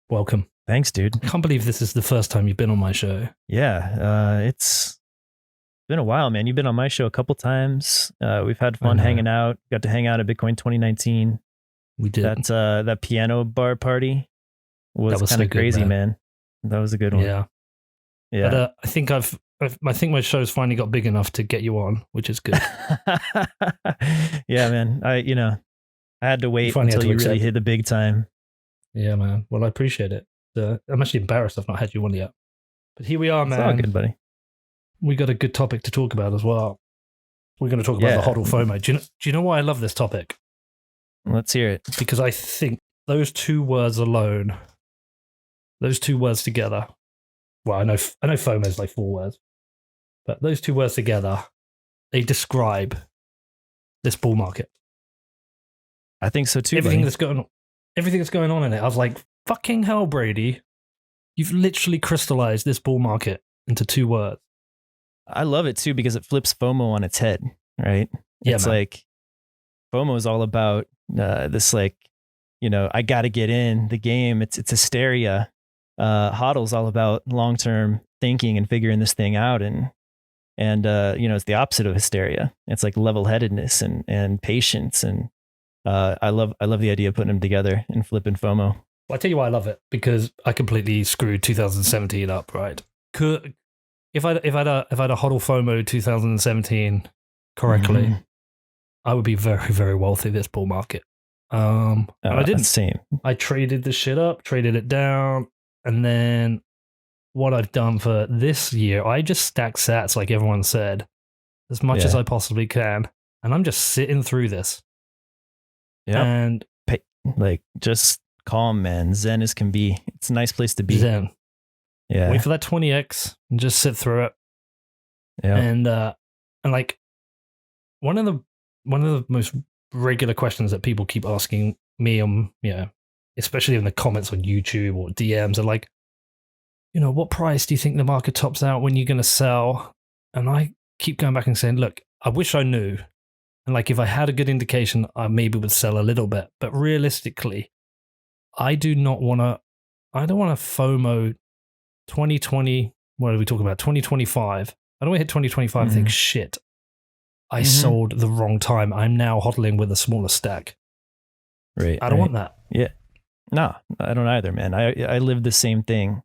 Welcome. Thanks, dude. I can't believe this is the first time you've been on my show. Yeah, it's been a while, man. You've been on my show a couple times. We've had fun know. hanging out. Got to hang out at Bitcoin 2019. We did. That piano bar party was was kind so of good, crazy, man. man. That was a good one. Yeah. Yeah. But I think I think my show's finally got big enough to get you on, which is good. Yeah, man. I had to wait finally had until to you accept really hit the big time. Yeah, man. Well, I appreciate it. I'm actually embarrassed I've not had you on yet. But here we are, It's man. all good, buddy. We got a good topic to talk about as well. We're going to talk about the HODL FOMO. Do you know why I love this topic? Let's hear it. Because I think those two words alone, those two words together, well, I know FOMO is like 4 words, but those two words together, they describe this bull market. I think so too. Everything that's going on in it. I was like, fucking hell, Brady, you've literally crystallized this bull market into 2 words. I love it too because it flips FOMO on its head, right? Yeah, it's man. like FOMO is all about this, like, I got to get in the game. It's hysteria. HODL's all about long-term thinking and figuring this thing out, and it's the opposite of hysteria. It's like level-headedness and patience, and I love the idea of putting them together and flipping FOMO. Well, I tell you why I love it, because I completely screwed 2017 up, right? If I'd had a HODL FOMO 2017 correctly, I would be very, very wealthy this bull market. And I didn't. Same. I traded the shit up, traded it down, and then what I've done for this year, I just stack sats, like everyone said, as much as I possibly can, and I'm just sitting through this. Yeah, and just calm, man. Zen as can be. It's a nice place to be. Zen. Yeah. Wait for that 20x and just sit through it. Yeah. And like one of the most regular questions that people keep asking me, especially in the comments on YouTube or DMs, are like, what price do you think the market tops out when you're going to sell? And I keep going back and saying, look, I wish I knew. And like, if I had a good indication, I maybe would sell a little bit. But realistically, I don't want to FOMO 2020. What are we talking about? 2025. I don't want to hit 2025 and think, shit, I sold the wrong time. I'm now hodling with a smaller stack. Right. I don't want that. Yeah. No, I don't either, man. I lived the same thing.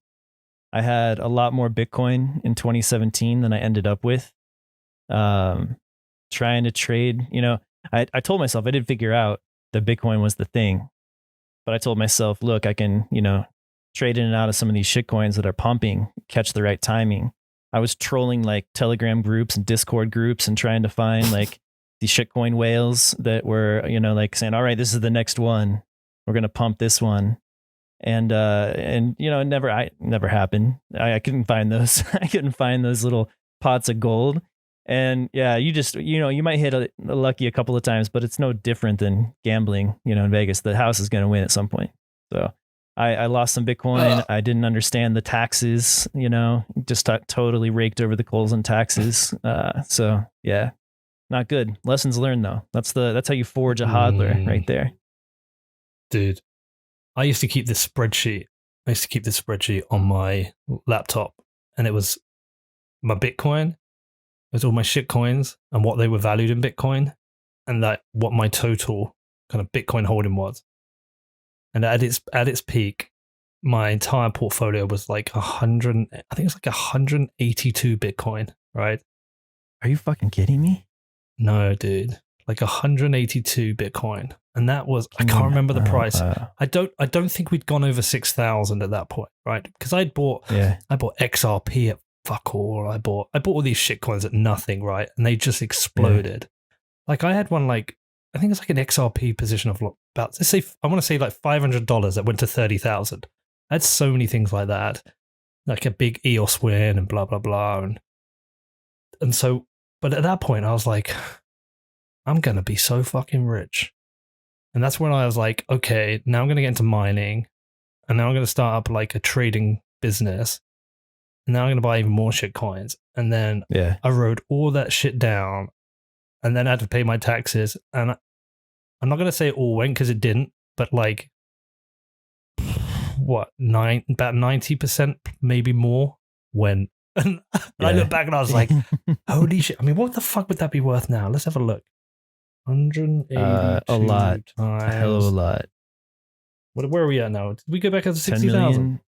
I had a lot more Bitcoin in 2017 than I ended up with. Trying to trade, I told myself I did figure out that Bitcoin was the thing, but I told myself, look, I can, trade in and out of some of these shit coins that are pumping, catch the right timing. I was trolling like Telegram groups and Discord groups and trying to find like these shitcoin whales that were, like saying, all right, this is the next one. We're going to pump this one. And it never happened. I couldn't find those. I couldn't find those little pots of gold. And yeah, you just, you might hit a lucky a couple of times, but it's no different than gambling, in Vegas. The house is going to win at some point. So I lost some Bitcoin. I didn't understand the taxes, just totally raked over the coals on taxes. So yeah, not good. Lessons learned though. That's how you forge a hodler right there. Dude, I used to keep this spreadsheet. On my laptop, and it was my Bitcoin. It was all my shit coins and what they were valued in Bitcoin, and what my total kind of Bitcoin holding was. And at its peak, my entire portfolio was like 100. I think it was like 182 Bitcoin. Right? Are you fucking kidding me? No, dude. Like 182 Bitcoin, and that was I can't remember the price. I don't think we'd gone over 6,000 at that point, right? Because I bought XRP at fuck all. I bought all these shit coins at nothing, right? And they just exploded. Like I had one, like I think it's like an XRP position of about, let's say, I want to say like $500 that went to 30,000. I had so many things like that, like a big EOS win and blah blah blah, and so. But at that point, I was like, I'm gonna be so fucking rich, and that's when I was like, okay, now I'm gonna get into mining, and now I'm gonna start up like a trading business. And now I'm gonna buy even more shit coins, and then I wrote all that shit down, and then I had to pay my taxes. And I'm not gonna say it all went because it didn't, but like about 90%, maybe more, went. And I look back and I was like, holy shit. I mean, what the fuck would that be worth now? Let's have a look. 182 a lot. times. A hell of a lot. Where are we at now? Did we go back up to 60,000?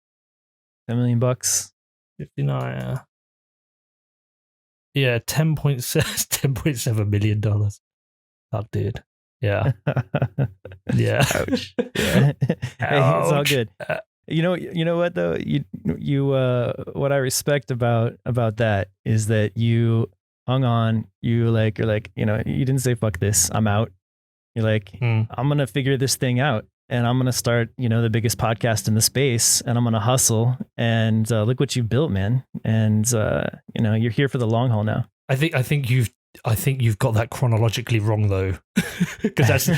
10 million bucks. 59. Yeah, $10.7 million. Fuck, dude. Yeah. Yeah. Ouch. Yeah. Hey, it's all good. You know what though? You what I respect about that is that you hung on. You're like, you didn't say fuck this, I'm out. You're like, I'm gonna figure this thing out, and I'm gonna start, the biggest podcast in the space, and I'm gonna hustle. And look what you've built, man. And you're here for the long haul now. I think you've got that chronologically wrong though, because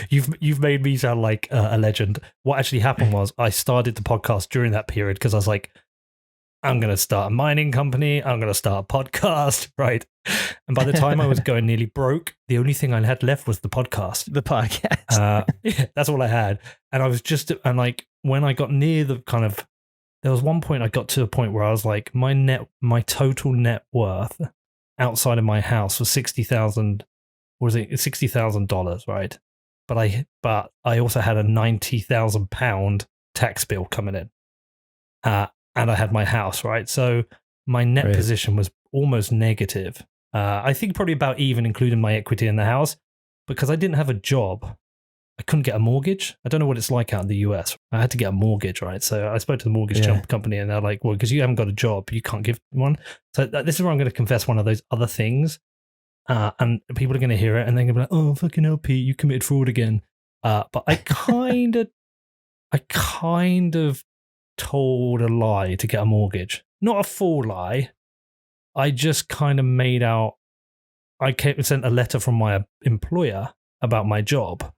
you've made me sound like a legend. What actually happened was I started the podcast during that period because I was like, I'm going to start a mining company. I'm going to start a podcast, right? And by the time I was going nearly broke, the only thing I had left was the podcast. The podcast. Yeah, that's all I had. And I was when I got near the kind of, there was one point I got to a point where I was like, my total net worth outside of my house was $60,000, right? But I also had a £90,000 tax bill coming in, and I had my house, right? So my net position was almost negative. I think probably about even, including my equity in the house, because I didn't have a job. I couldn't get a mortgage. I don't know what it's like out in the US. I had to get a mortgage, right? So I spoke to the mortgage company, and they're like, well, because you haven't got a job, you can't give one. So this is where I'm going to confess one of those other things. And people are going to hear it, and they're going to be like, oh, fucking hell, Pete, you committed fraud again. But I kind of told a lie to get a mortgage. Not a full lie. I just kind of made out, sent a letter from my employer about my job.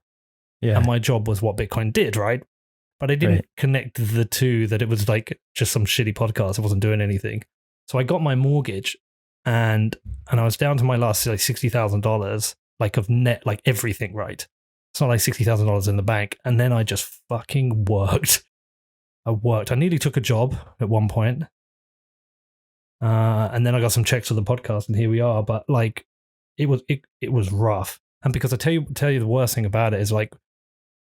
Yeah. And my job was what Bitcoin did, right? But I didn't connect the two, that it was like just some shitty podcast. I wasn't doing anything. So I got my mortgage, and I was down to my last like $60,000, like of net, like everything, right? It's not like $60,000 in the bank. And then I just fucking worked. I nearly took a job at one point. And then I got some checks for the podcast, and here we are. But like, it was rough. And because I tell you the worst thing about it is, like,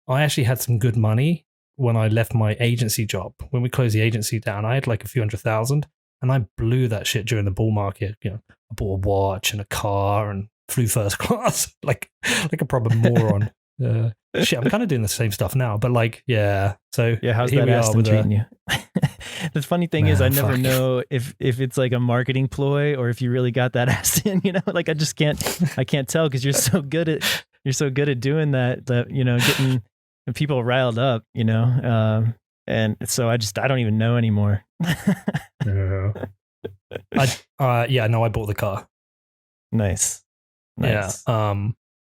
I actually had some good money when I left my agency job. When we closed the agency down, I had like a few $100,000, and I blew that shit during the bull market. I bought a watch and a car and flew first class like a proper moron. Shit, I'm kind of doing the same stuff now, but like, yeah. So yeah, how's that Aston treating you? The funny thing is, I never know if it's like a marketing ploy or if you really got that Aston. Like I can't tell, because you're so good at doing that getting people riled up. And so I don't even know anymore. I bought the car. Nice. Yeah.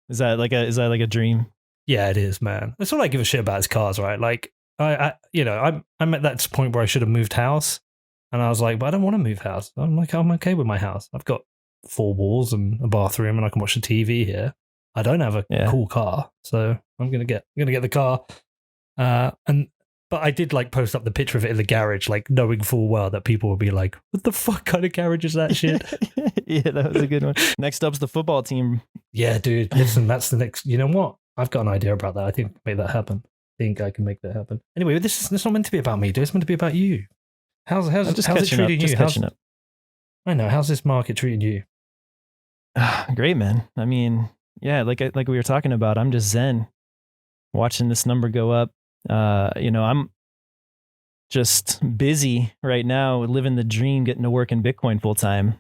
Is that like a dream? Yeah, it is, man. That's all I give a shit about is cars, right? Like, I'm at that point where I should have moved house, and I was like, but I don't want to move house. I'm okay with my house. I've got 4 walls and a bathroom, and I can watch the TV here. I don't have a cool car, so I'm gonna get the car. But I did like post up the picture of it in the garage, like knowing full well that people would be like, what the fuck kind of garage is that shit? Yeah, that was a good one. Next up's the football team. Yeah, dude. Listen, that's the next. You know what? I've got an idea about that. I think I can make that happen. Anyway, this is not meant to be about me, dude. It's meant to be about you. How's it treating you? I know. How's this market treating you? Great, man. I mean, yeah, like we were talking about, I'm just zen watching this number go up. I'm just busy right now, living the dream, getting to work in Bitcoin full time.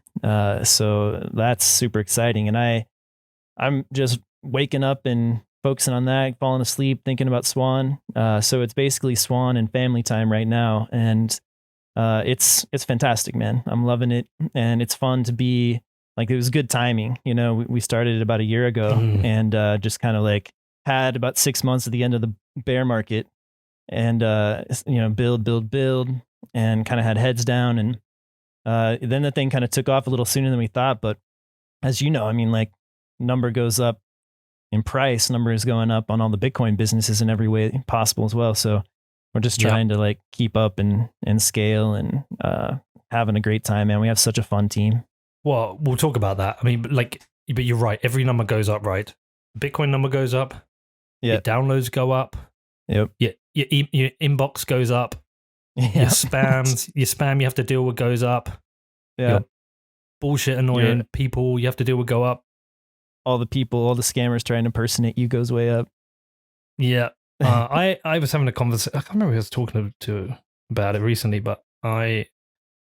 So that's super exciting. And I'm just waking up and focusing on that, falling asleep, thinking about Swan. So it's basically Swan and family time right now. And it's fantastic, man. I'm loving it. And it's fun to be like, it was good timing. We started it about a year ago and just kind of like had about 6 months at the end of the bear market, and build and kind of had heads down. And then the thing kind of took off a little sooner than we thought. But as you know, I mean, like, number goes up in price, number is going up on all the Bitcoin businesses in every way possible as well. So We're just trying to like keep up and scale and having a great time, man. We have such a fun team. Well, we'll talk about that. I mean, but you're right. Every number goes up, right? Bitcoin number goes up. Yeah. Your downloads go up. Yep. Your inbox goes up. Yep. Your spam you have to deal with goes up. Yeah. Your bullshit annoying people you have to deal with go up. All the scammers trying to impersonate you goes way up. Yeah. I was having a conversation. I can't remember who I was talking to about it recently, but I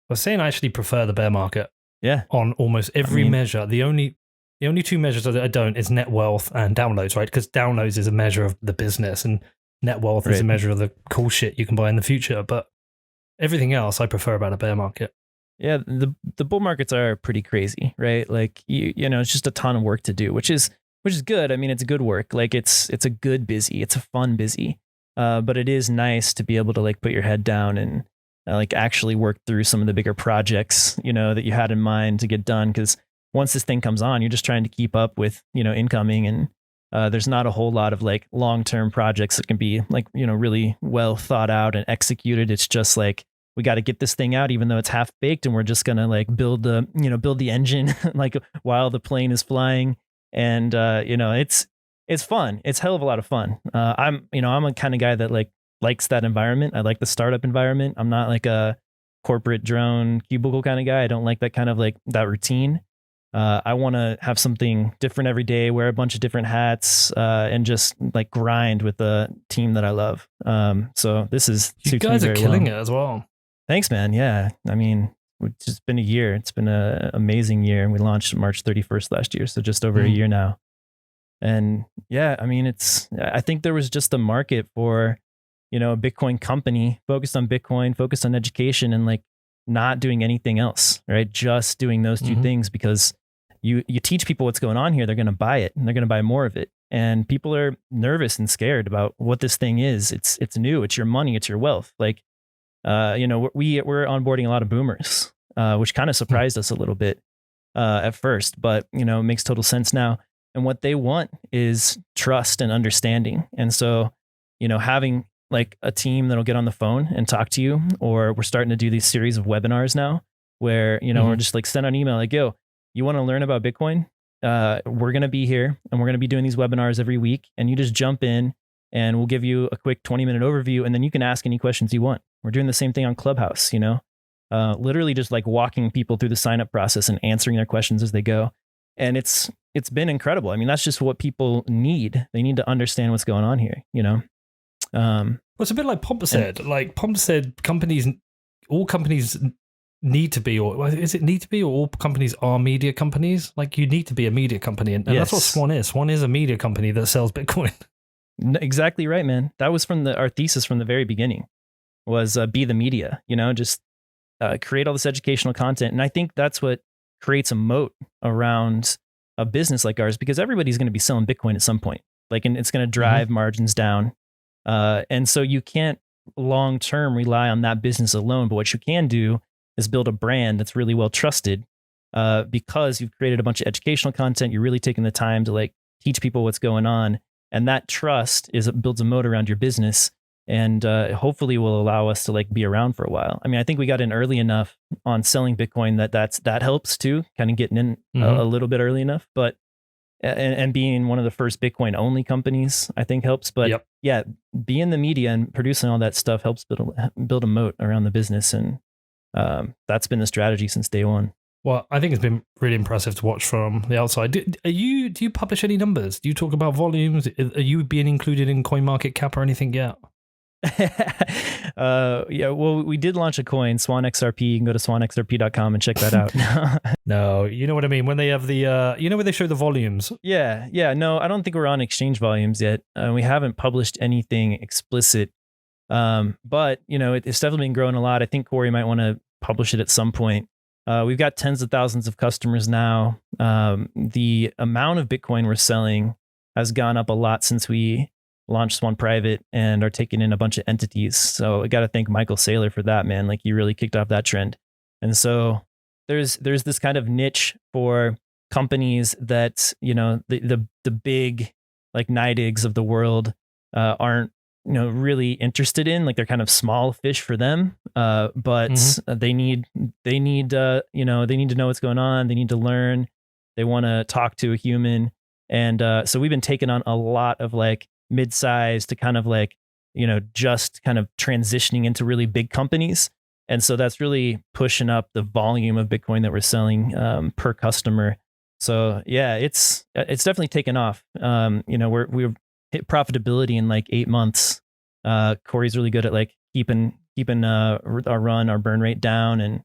was saying I actually prefer the bear market. Yeah. On almost every measure. The only two measures that I don't is net wealth and downloads, right? Because downloads is a measure of the business and net wealth is a measure of the cool shit you can buy in the future. But everything else I prefer about a bear market. Yeah, the bull markets are pretty crazy, right? Like you know, it's just a ton of work to do, which is good. I mean, it's good work. Like it's a good busy. It's a fun busy. But it is nice to be able to like put your head down and like actually work through some of the bigger projects, you know, that you had in mind to get done. Because once this thing comes on, you're just trying to keep up with, you know, incoming, and there's not a whole lot of like long-term projects that can be like, you know, really well thought out and executed. It's just like, we got to get this thing out, even though it's half baked, and we're just going to like build the engine like while the plane is flying. And, you know, it's fun. It's hell of a lot of fun. I'm a kind of guy that like likes that environment. I like the startup environment. I'm not like a corporate drone cubicle kind of guy. I don't like that kind of like that routine. I want to have something different every day, wear a bunch of different hats, and just like grind with the team that I love. So this is, you guys are killing it as well. Thanks, man. Yeah. I mean, it's just been a year. It's been an amazing year. And we launched March 31st last year. So just over a year now. And yeah, I mean, I think there was just a market for, you know, a Bitcoin company focused on Bitcoin, focused on education, and like not doing anything else, right? Just doing those two things, because you teach people what's going on here. They're going to buy it and they're going to buy more of it. And people are nervous and scared about what this thing is. It's new. It's your money. It's your wealth. Like, you know, we're onboarding a lot of boomers, which kind of surprised us a little bit at first, but you know, it makes total sense now. And what they want is trust and understanding. And so, you know, having like a team that'll get on the phone and talk to you, or we're starting to do these series of webinars now where, you know, we're just like send an email like, yo, you want to learn about Bitcoin? We're going to be here and we're going to be doing these webinars every week, and you just jump in and we'll give you a quick 20-minute overview, and then you can ask any questions you want. We're doing the same thing on Clubhouse, you know, literally just like walking people through the sign-up process and answering their questions as they go. And it's been incredible. I mean, that's just what people need. They need to understand what's going on here, you know? Well, it's a bit like Pomp said. Like Pomp said, all companies need to be, or is it need to be, or all companies are media companies? Like you need to be a media company. And that's what Swan is. Swan is a media company that sells Bitcoin. Exactly right, man. That was our thesis from the very beginning, was be the media, you know, just create all this educational content. And I think that's what creates a moat around a business like ours, because everybody's going to be selling Bitcoin at some point, like, and it's going to drive margins down. And so you can't long-term rely on that business alone, but what you can do is build a brand that's really well trusted, because you've created a bunch of educational content. You're really taking the time to like teach people what's going on. And that trust builds a moat around your business, and hopefully will allow us to like be around for a while. I mean, I think we got in early enough on selling Bitcoin that helps too, kind of getting in a little bit early enough, but and being one of the first Bitcoin only companies, I think helps. But yeah, being the media and producing all that stuff helps build a moat around the business. And that's been the strategy since day one. Well, I think it's been really impressive to watch from the outside. Do you publish any numbers? Do you talk about volumes? Are you being included in CoinMarketCap or anything yet? Yeah, well, we did launch a coin, Swan XRP. You can go to swanxrp.com and check that out. No, you know what I mean? When they have the, you know, where they show the volumes. Yeah. No, I don't think we're on exchange volumes yet. We haven't published anything explicit. But, you know, it's definitely been growing a lot. I think Corey might want to publish it at some point. We've got tens of thousands of customers now. The amount of Bitcoin we're selling has gone up a lot since we launched Swan Private and are taking in a bunch of entities. So I got to thank Michael Saylor for that, man. Like, he really kicked off that trend. And so there's this kind of niche for companies that, you know, the big like NYDIGs of the world aren't really interested in. Like they're kind of small fish for them, but they need they need to know what's going on. They need to learn. They want to talk to a human, and so we've been taking on a lot of like mid-size to kind of like just kind of transitioning into really big companies. And so that's really pushing up the volume of Bitcoin that we're selling per customer. So yeah, it's definitely taken off. We've hit profitability in like 8 months. Corey's really good at like keeping our burn rate down,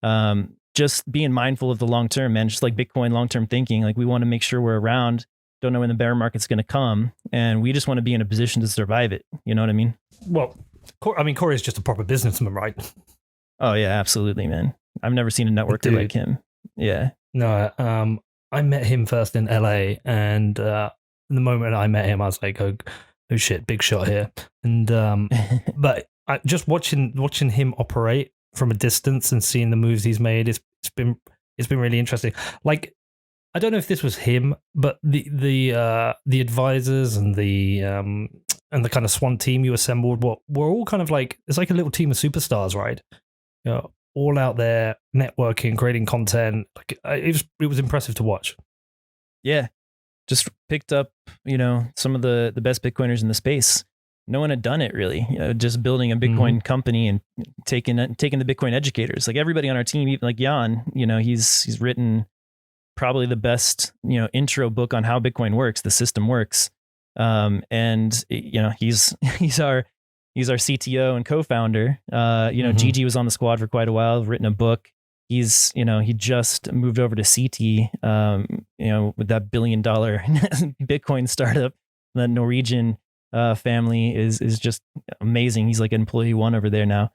and just being mindful of the long term, man. Just like Bitcoin long term thinking, like we want to make sure we're around. Don't know when the bear market's going to come, and we just want to be in a position to survive it. You know what I mean? Well, Corey's just a proper businessman, right? Oh yeah, absolutely, man. I've never seen a networker like him. Yeah. No, I met him first in LA, and the moment I met him, I was like, oh shit, big shot here. And but just watching him operate from a distance and seeing the moves he's made, it's been really interesting. Like, I don't know if this was him, but the advisors and the kind of Swan team you assembled were all kind of like, it's like a little team of superstars, right? All out there networking, creating content. Like it was impressive to watch. Yeah, just picked up some of the best Bitcoiners in the space. No one had done it really. Just building a Bitcoin company and taking the Bitcoin educators. Like everybody on our team, even like Jan, he's written probably the best intro book on how Bitcoin works, the system works. And he's our CTO and co-founder. Gigi was on the squad for quite a while, written a book. He just moved over to CT, with that $1 billion Bitcoin startup. That Norwegian family is just amazing. He's like employee 1 over there now.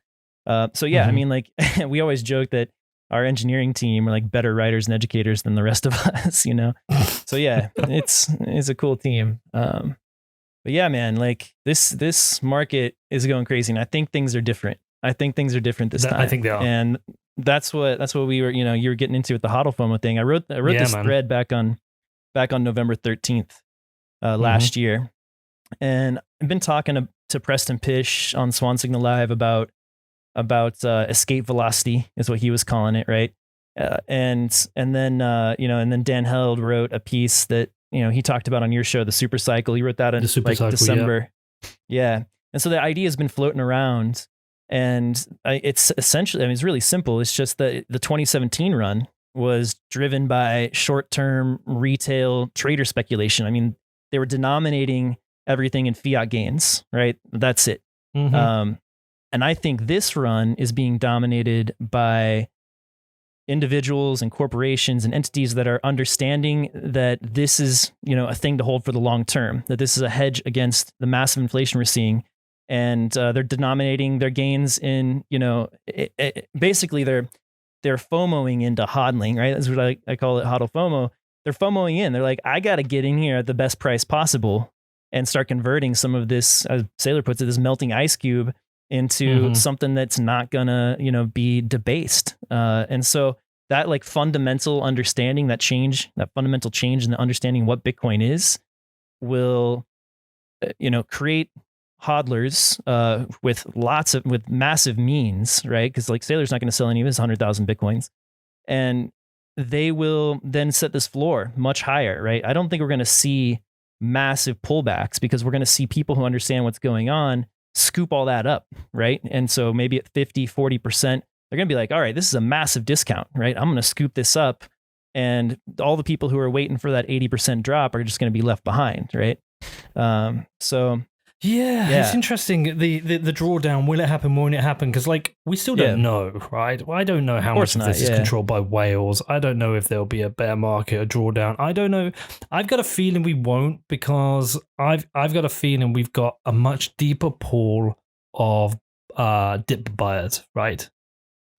So yeah, I mean, like we always joke that our engineering team are like better writers and educators than the rest of us, So yeah, it's a cool team. But yeah, man, like this market is going crazy, and I think things are different. This time. I think they are. And that's what we were, you were getting into with the HODL FOMO thing. I wrote this thread back on November 13th last year. And I've been talking to Preston Pish on Swan Signal Live about escape velocity is what he was calling it, right? And then Dan Held wrote a piece that he talked about on your show, the super cycle. He wrote that in December. Yeah. And so the idea has been floating around, and it's essentially, it's really simple. It's just that the 2017 run was driven by short-term retail trader speculation. I mean, they were denominating everything in fiat gains, right? That's it. And I think this run is being dominated by individuals and corporations and entities that are understanding that this is, a thing to hold for the long term, that this is a hedge against the massive inflation we're seeing. And they're denominating their gains in, basically they're FOMOing into hodling, right? That's what I call it, HODL FOMO. They're FOMOing in. They're like, I got to get in here at the best price possible and start converting some of this, as Saylor puts it, this melting ice cube into something that's not gonna, be debased. And so that like fundamental understanding, that fundamental change in the understanding what Bitcoin is, will, create hodlers with massive means, right? Because like Saylor's not going to sell any of his 100,000 Bitcoins, and they will then set this floor much higher, right? I don't think we're going to see massive pullbacks, because we're going to see people who understand what's going on scoop all that up, right? And so maybe at 50, 40%, they're going to be like, all right, this is a massive discount, right? I'm going to scoop this up, and all the people who are waiting for that 80% drop are just going to be left behind, right? Yeah, it's interesting. The drawdown, will it happen? Won't it happen? Because like we still don't know, right? Well, I don't know how much of this is controlled by whales. I don't know if there'll be a bear market, a drawdown. I don't know. I've got a feeling we won't, because I've got a feeling we've got a much deeper pool of dip buyers, right?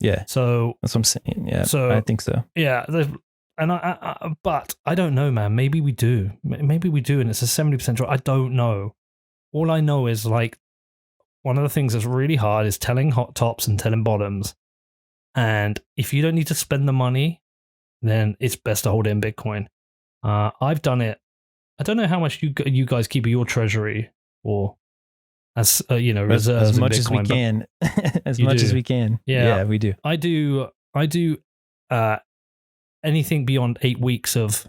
Yeah. So that's what I'm saying. Yeah. So I think so. Yeah. And but I don't know, man. Maybe we do. Maybe we do, and it's a 70% drop. I don't know. All I know is like one of the things that's really hard is telling hot tops and telling bottoms. And if you don't need to spend the money, then it's best to hold it in Bitcoin. I've done it. I don't know how much you guys keep your treasury for. as reserves as much in Bitcoin, as we can, as much as we can. Yeah, we do. I do anything beyond 8 weeks of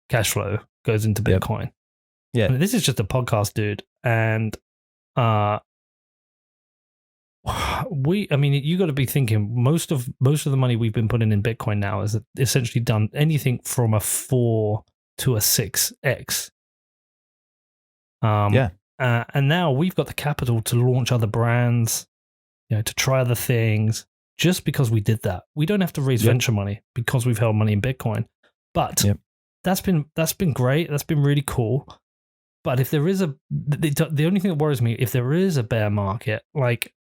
cash flow goes into Bitcoin. Yeah. I mean, this is just a podcast, dude. And you got to be thinking most of the money we've been putting in Bitcoin now is essentially done anything from a 4 to a 6x. And now we've got the capital to launch other brands, to try other things. Just because we did that, we don't have to raise venture money because we've held money in Bitcoin. But that's been great. That's been really cool. But if there is the only thing that worries me, if there is a bear market, like,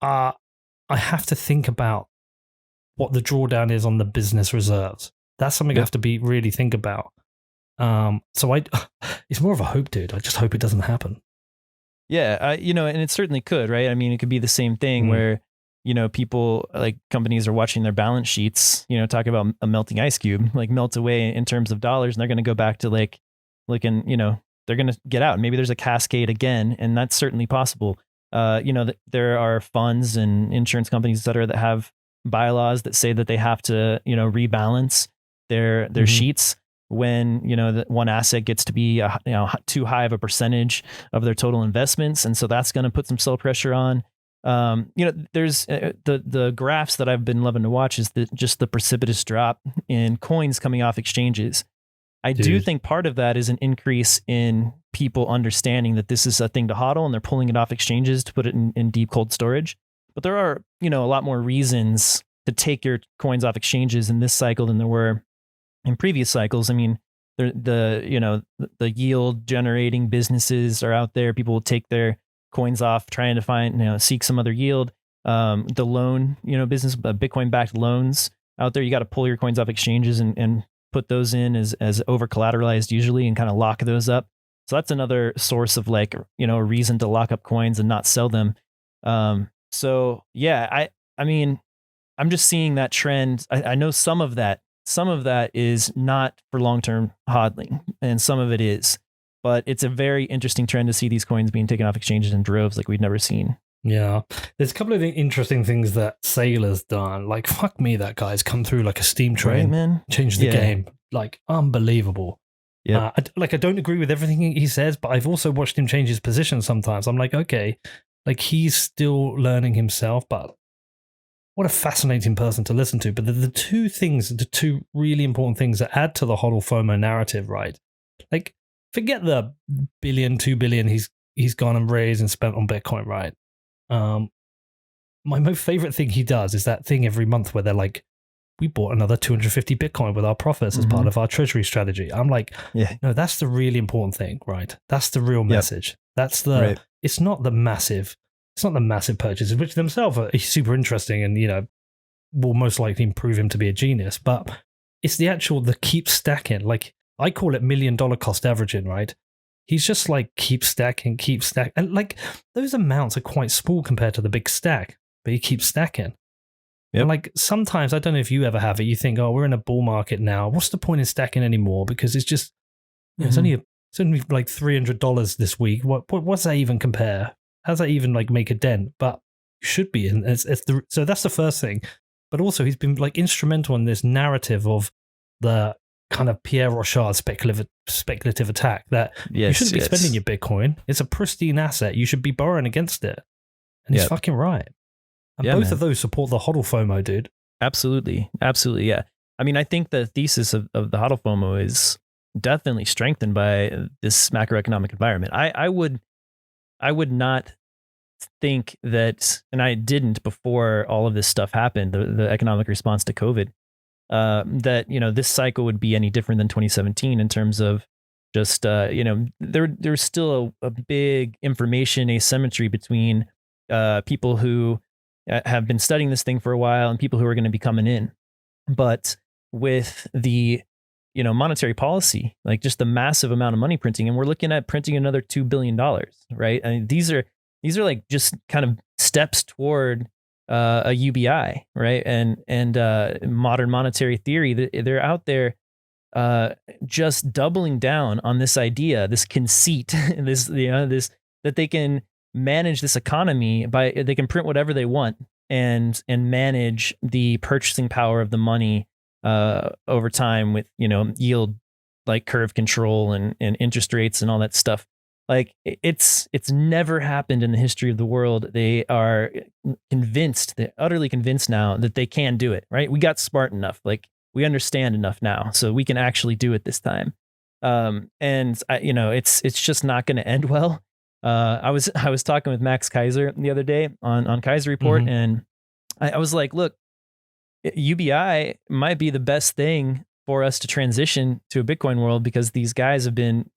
I have to think about what the drawdown is on the business reserves. That's something I have to really think about. So it's more of a hope, dude. I just hope it doesn't happen. Yeah, and it certainly could, right? I mean, it could be the same thing where, people, like companies are watching their balance sheets, talking about a melting ice cube, like melt away in terms of dollars. And they're going to go back to they're going to get out. Maybe there's a cascade again. And that's certainly possible. There are funds and insurance companies, et cetera, that have bylaws that say that they have to, rebalance their sheets when, that one asset gets to be, too high of a percentage of their total investments. And so that's going to put some sell pressure on. There's the graphs that I've been loving to watch is just the precipitous drop in coins coming off exchanges. I do think part of that is an increase in people understanding that this is a thing to hodl, and they're pulling it off exchanges to put it in deep cold storage. But there are, a lot more reasons to take your coins off exchanges in this cycle than there were in previous cycles. I mean, the yield generating businesses are out there. People will take their coins off, trying to find, seek some other yield. The loan, business, Bitcoin backed loans out there, you got to pull your coins off exchanges and put those in as over collateralized usually, and kind of lock those up. So that's another source of a reason to lock up coins and not sell them. So yeah, I mean, I'm just seeing that trend. I know some of that is not for long-term hodling, and some of it is. But it's a very interesting trend to see these coins being taken off exchanges in droves like we've never seen. Yeah. There's a couple of interesting things that Saylor's done. Like, fuck me, that guy's come through like a steam train. Right, man. Changed the game. Like, unbelievable. Yeah. I don't agree with everything he says, but I've also watched him change his position sometimes. I'm like, okay, like he's still learning himself, but what a fascinating person to listen to. But the two really important things that add to the HODL FOMO narrative, right? Like, forget the $1 billion, $2 billion he's gone and raised and spent on Bitcoin, right? My most favorite thing he does is that thing every month where they're like, we bought another 250 Bitcoin with our profits as part of our treasury strategy. I'm like, no, that's the really important thing, right? That's the real message. That's it's not the massive purchases, which themselves are super interesting and, will most likely prove him to be a genius. But it's the keep stacking. Like, I call it $1 million cost averaging, right? He's just like keep stacking. And like those amounts are quite small compared to the big stack, but he keeps stacking. Yep. And like sometimes, I don't know if you ever have it, you think, oh, we're in a bull market now. What's the point in stacking anymore? Because it's just, it's only like $300 this week. What's that even compare? How does that even like make a dent? But you should be. And so that's the first thing. But also he's been like instrumental in this narrative of the kind of Pierre Rochard speculative attack that you shouldn't be spending your Bitcoin. It's a pristine asset. You should be borrowing against it. And he's fucking right. And both of those support the HODL FOMO, dude. Absolutely. Absolutely. Yeah. I mean, I think the thesis of the HODL FOMO is definitely strengthened by this macroeconomic environment. I would not think that, and I didn't before all of this stuff happened, the economic response to COVID, that, this cycle would be any different than 2017 in terms of just, there's still a big information asymmetry between people who have been studying this thing for a while and people who are going to be coming in. But with the, monetary policy, like just the massive amount of money printing, and we're looking at printing another $2 billion, right? I mean, these are like just kind of steps toward a UBI, right? And modern monetary theory. They're out there just doubling down on this idea, this conceit, this that they can manage this economy they can print whatever they want and manage the purchasing power of the money over time with, yield like curve control and interest rates and all that stuff. Like it's never happened in the history of the world. They are they're utterly convinced now that they can do it, right? We got smart enough, like we understand enough now, so we can actually do it this time. It's just not going to end well. I was talking with Max Keiser the other day on Keiser Report, mm-hmm. and I was like, look, UBI might be the best thing for us to transition to a Bitcoin world, because these guys have been,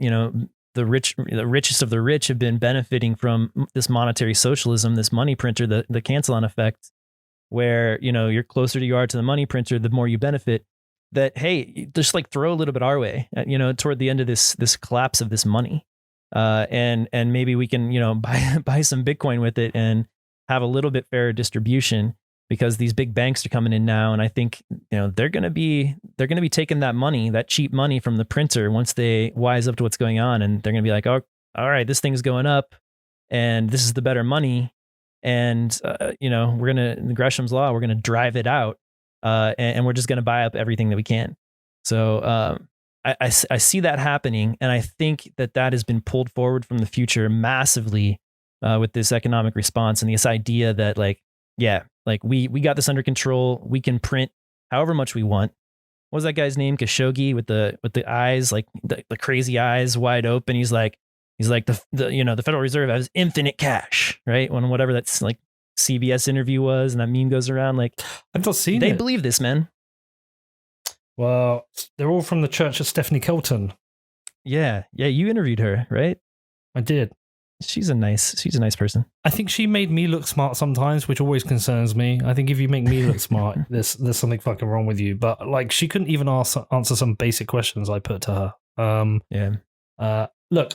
the richest of the rich have been benefiting from this monetary socialism, this money printer, the cancel-on effect, where, you're closer you are to the money printer, the more you benefit. That, hey, just like throw a little bit our way, toward the end of this collapse of this money. And maybe we can, buy some Bitcoin with it and have a little bit fairer distribution, because these big banks are coming in now. And I think, they're going to be taking that money, that cheap money from the printer once they wise up to what's going on. And they're going to be like, oh, all right, this thing's going up and this is the better money. And, the Gresham's law, we're going to drive it out. And we're just going to buy up everything that we can. So, I see that happening, and I think that has been pulled forward from the future massively with this economic response and this idea that we got this under control. We can print however much we want. What was that guy's name? Khashoggi with the eyes, like the crazy eyes wide open. He's like the Federal Reserve has infinite cash, right? When whatever that's like CBS interview was, and that meme goes around. Like, I've not seen they it. believe this, man. Well, they're all from the church of Stephanie Kelton. Yeah, you interviewed her, right? I did. She's a nice person. I think she made me look smart sometimes, which always concerns me. I think if you make me look smart, there's something fucking wrong with you. But like, she couldn't even answer some basic questions I put to her. Look,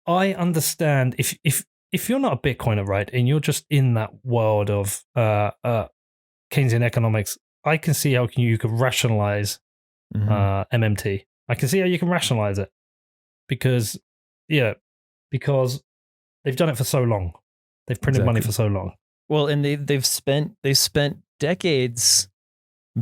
I understand if you're not a Bitcoiner, right, and you're just in that world of Keynesian economics, I can see how you could rationalize MMT. I can see how you can rationalize it because they've done it for so long. They've printed money for so long. Well, and they've spent decades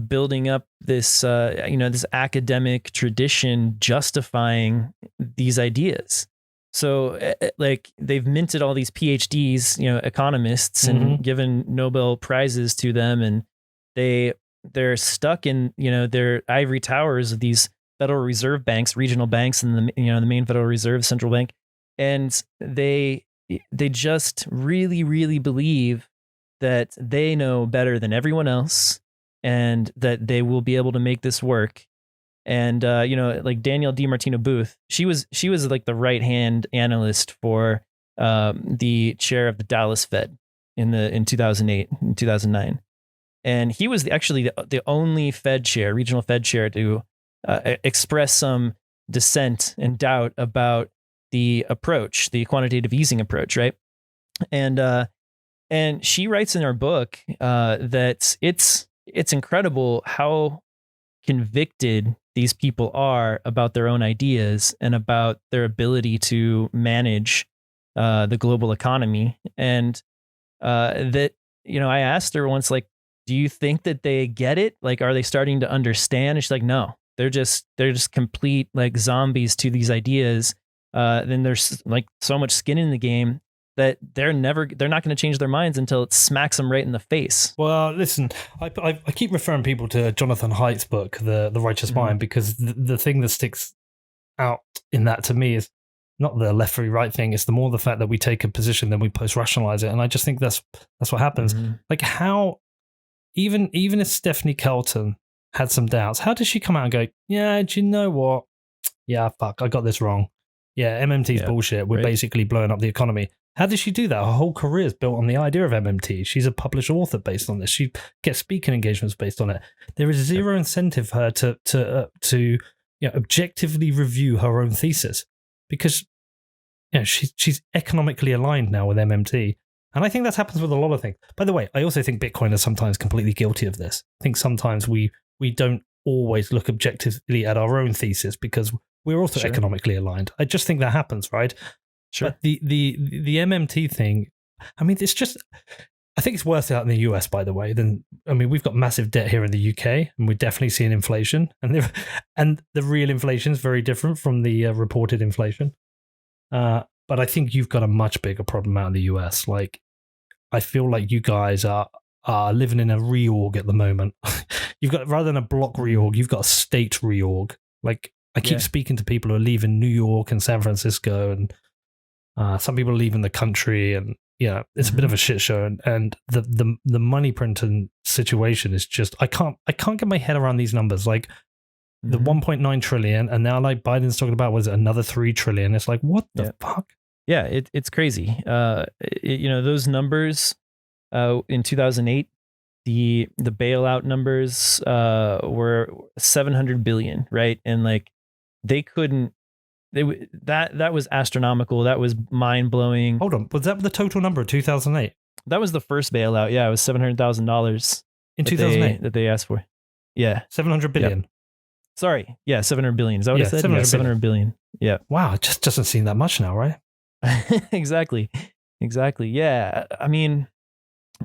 building up this this academic tradition justifying these ideas. So like they've minted all these PhDs, economists, and given Nobel prizes to them, and they're stuck in their ivory towers of these Federal Reserve banks, regional banks, and the main Federal Reserve central bank, and they just really, really believe that they know better than everyone else, and that they will be able to make this work. And like Danielle DiMartino Booth, she was like the right hand analyst for the chair of the Dallas Fed in 2008 and 2009. And he was actually the only regional Fed chair to express some dissent and doubt about the approach, the quantitative easing approach, right? And she writes in her book that it's incredible how convicted these people are about their own ideas and about their ability to manage the global economy. And that I asked her once, like, do you think that they get it? Like, are they starting to understand? And she's like, no, they're just complete like zombies to these ideas. Then there's like so much skin in the game that they're not going to change their minds until it smacks them right in the face. Well, listen, I keep referring people to Jonathan Haidt's book, The Righteous Mind, because the thing that sticks out in that to me is not the left v right thing. It's the fact that we take a position, then we post-rationalize it. And I just think that's what happens. Like, how, even if Stephanie Kelton had some doubts, how does she come out and go, yeah, do you know what? Yeah, fuck, I got this wrong. Yeah, MMT's bullshit. We're basically blowing up the economy. How does she do that? Her whole career is built on the idea of MMT. She's a published author based on this. She gets speaking engagements based on it. There is zero incentive for her to objectively review her own thesis, because she's economically aligned now with MMT. And I think that happens with a lot of things. By the way, I also think Bitcoin is sometimes completely guilty of this. I think sometimes we don't always look objectively at our own thesis because we're also economically aligned. I just think that happens, right? Sure. But the MMT thing, I mean, it's just, I think it's worse out in the US, by the way. We've got massive debt here in the UK, and we're definitely seeing inflation, and the real inflation is very different from the reported inflation. But I think you've got a much bigger problem out in the US. Like, I feel like you guys are living in a reorg at the moment. You've got, rather than a block reorg, you've got a state reorg. Like, I keep speaking to people who are leaving New York and San Francisco, and some people are leaving the country, and it's a bit of a shit show. And the money printing situation is just, I can't get my head around these numbers. Like the 1.9 trillion, and now like Biden's talking about, was it another 3 trillion? It's like, what the fuck? Yeah, it's crazy. Those numbers in 2008, the bailout numbers were 700 billion, right? And like that was astronomical. That was mind blowing. Hold on, was that the total number of 2008? That was the first bailout. Yeah, it was $700,000 in 2008 that they asked for. Yeah, 700 billion. Yep. Sorry, yeah, 700 billion. Is that what I said? 700 billion. Yeah. Wow, it just doesn't seem that much now, right? Exactly. Yeah, I mean,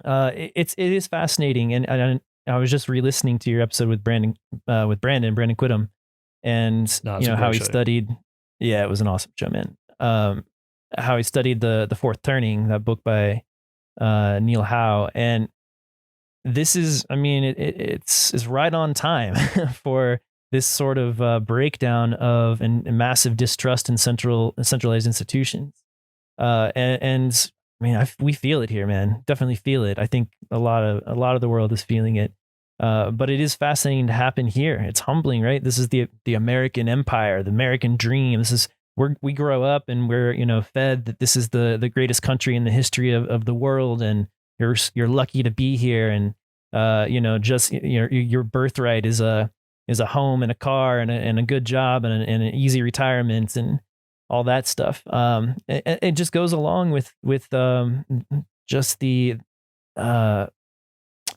it is fascinating, and I was just re-listening to your episode with Brandon Quittem, and how he studied. Yeah, it was an awesome show, man. How he studied the Fourth Turning, that book by Neil Howe, and this is, I mean, it's right on time for this sort of breakdown of and massive distrust in centralized institutions. And I mean, we feel it here, man. Definitely feel it. I think a lot of the world is feeling it. But it is fascinating to happen here. It's humbling, right? This is the American empire, the American dream. This is we grow up and we're fed that this is the greatest country in the history of the world, and you're lucky to be here, and your birthright is a home and a car and a good job and an easy retirement and all that stuff. It just goes along with just the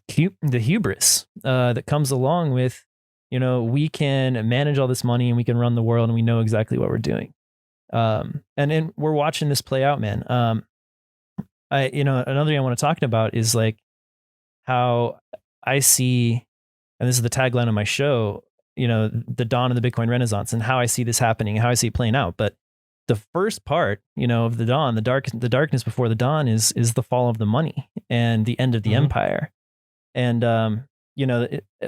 hubris that comes along with, we can manage all this money and we can run the world and we know exactly what we're doing. And we're watching this play out, man. Another thing I want to talk about is like how I see, and this is the tagline of my show, the dawn of the Bitcoin Renaissance, and how I see this happening, how I see it playing out. But the first part, of the dawn, the darkness before the dawn is the fall of the money and the end of the empire. And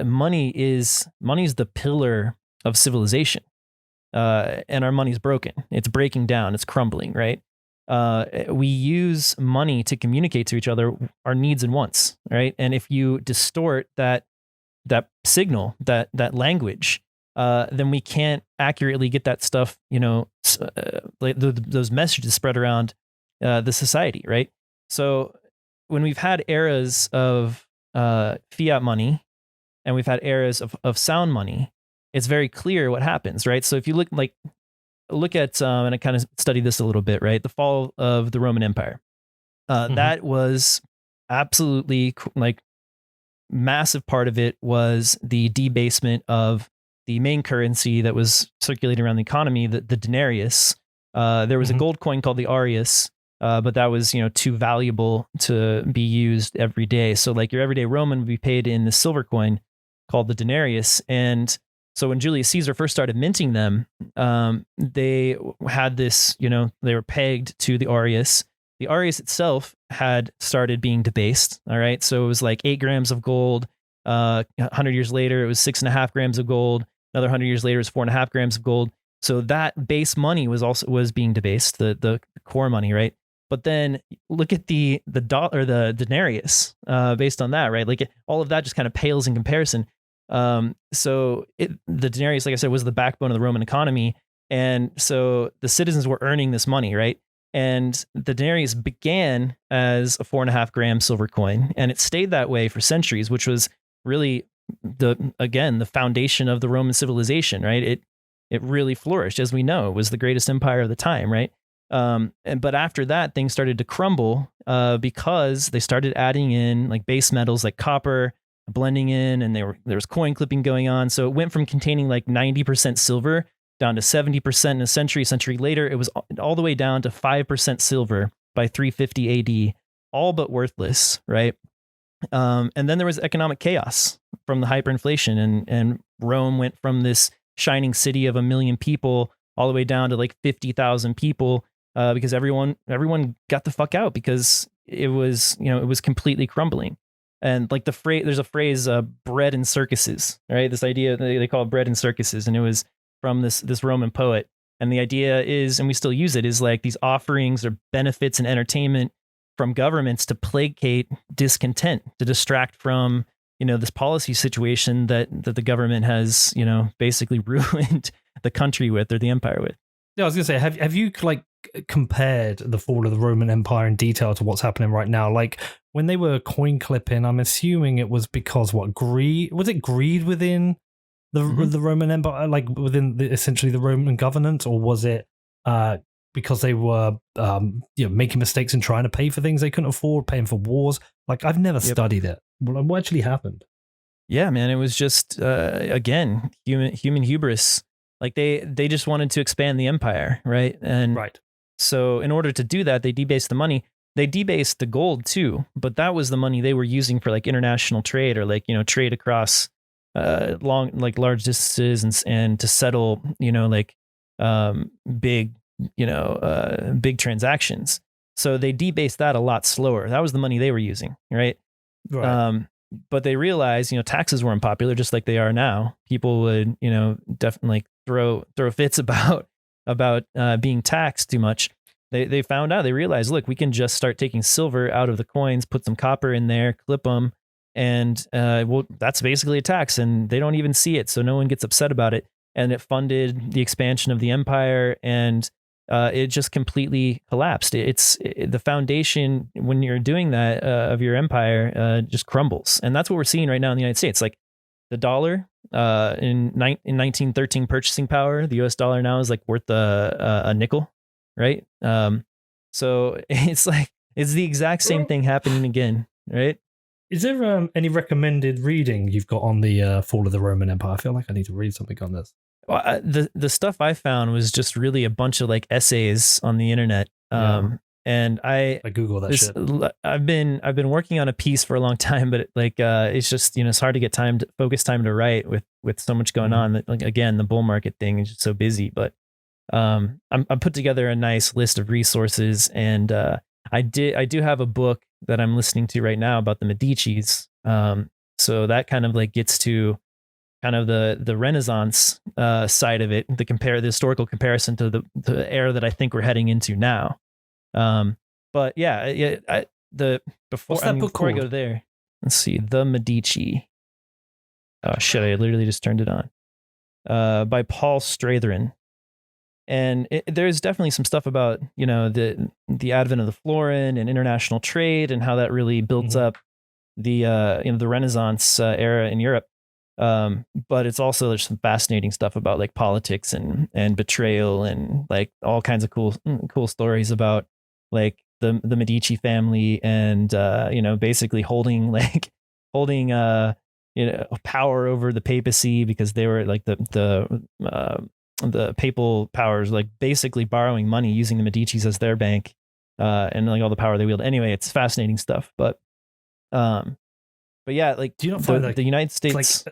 money is the pillar of civilization, and our money's broken. It's breaking down. It's crumbling. Right. We use money to communicate to each other our needs and wants. Right. And if you distort that signal, that language, then we can't accurately get that stuff, like those messages spread around the society, right? So when we've had eras of fiat money and we've had eras of sound money, it's very clear what happens, right? So if you look at, and I kind of studied this a little bit, right? The fall of the Roman Empire. That was absolutely like massive part of it was the debasement of the main currency that was circulating around the economy, the denarius. There was a gold coin called the Aureus, but that was, too valuable to be used every day. So like your everyday Roman would be paid in the silver coin called the denarius. And so when Julius Caesar first started minting them, they had this, they were pegged to the Aureus. The Aureus itself had started being debased. All right. So it was like 8 grams of gold. 100 years later, it was 6.5 grams of gold. Another 100 years later, it was 4.5 grams of gold. So that base money was being debased, the core money, right? But then look at the dollar, the denarius, based on that, right? Like all of that just kind of pales in comparison. So the denarius, like I said, was the backbone of the Roman economy, and so the citizens were earning this money, right? And the denarius began as a 4.5 gram silver coin, and it stayed that way for centuries, which was really the foundation of the Roman civilization, right? It really flourished, as we know. It was the greatest empire of the time, right? But after that, things started to crumble because they started adding in like base metals like copper, blending in, and there was coin clipping going on. So it went from containing like 90% silver down to 70% in a century. A century later, it was all the way down to 5% silver by 350 AD, all but worthless, right? And then there was economic chaos from the hyperinflation, and Rome went from this shining city of 1 million people all the way down to like 50,000 people because everyone got the fuck out because it was completely crumbling. And like there's a phrase, bread and circuses, right? This idea, they call it bread and circuses. And it was from this Roman poet. And the idea is, and we still use it, is like these offerings or benefits and entertainment from governments to placate discontent, to distract from, this policy situation that the government has, basically ruined the country with, or the empire with. Yeah, I was gonna say, have you like compared the fall of the Roman Empire in detail to what's happening right now? Like when they were coin clipping, I'm assuming it was because greed within the Roman Empire, like within essentially the Roman governance, or was it because they were making mistakes and trying to pay for things they couldn't afford, paying for wars? Like I've never studied it. What actually happened? Yeah, man, it was just again human hubris. Like they just wanted to expand the empire, right? And so in order to do that, they debased the money. They debased the gold too, but that was the money they were using for like international trade, or like trade across large distances and to settle big big transactions. So they debased that a lot slower. That was the money they were using, right? But they realized, taxes were unpopular, just like they are now. People would, definitely throw fits about being taxed too much. They found out, they realized, look, we can just start taking silver out of the coins, put some copper in there, clip them, and that's basically a tax, and they don't even see it, so no one gets upset about it. And it funded the expansion of the empire, and it just completely collapsed. It's the foundation when you're doing that of your empire just crumbles, and that's what we're seeing right now in the United States. Like the dollar in 1913 purchasing power, the U.S. dollar now is like worth a nickel, right? So it's like it's the exact same thing happening again, right? Is there any recommended reading you've got on the fall of the Roman Empire? I feel like I need to read something on this. Well, the stuff I found was just really a bunch of like essays on the internet. And I Google that shit. I've been working on a piece for a long time, but it's just, it's hard to get focus time to write with so much going on. That, like, again, the bull market thing is just so busy, but I put together a nice list of resources, and I do have a book that I'm listening to right now about the Medicis. So that kind of like gets to kind of the Renaissance side of it, the historical comparison to the era that I think we're heading into now. But before I go there, let's see, the Medici. Oh shit! I literally just turned it on. By Paul Stratherin. And there's definitely some stuff about, the advent of the florin and international trade and how that really builds up the the Renaissance era in Europe. But it's also, there's some fascinating stuff about like politics and betrayal and like all kinds of cool stories about like the Medici family and basically holding power over the papacy, because they were like the papal powers, like basically borrowing money, using the Medicis as their bank, and like all the power they wield. Anyway, it's fascinating stuff. But yeah, like, do you not find the United States?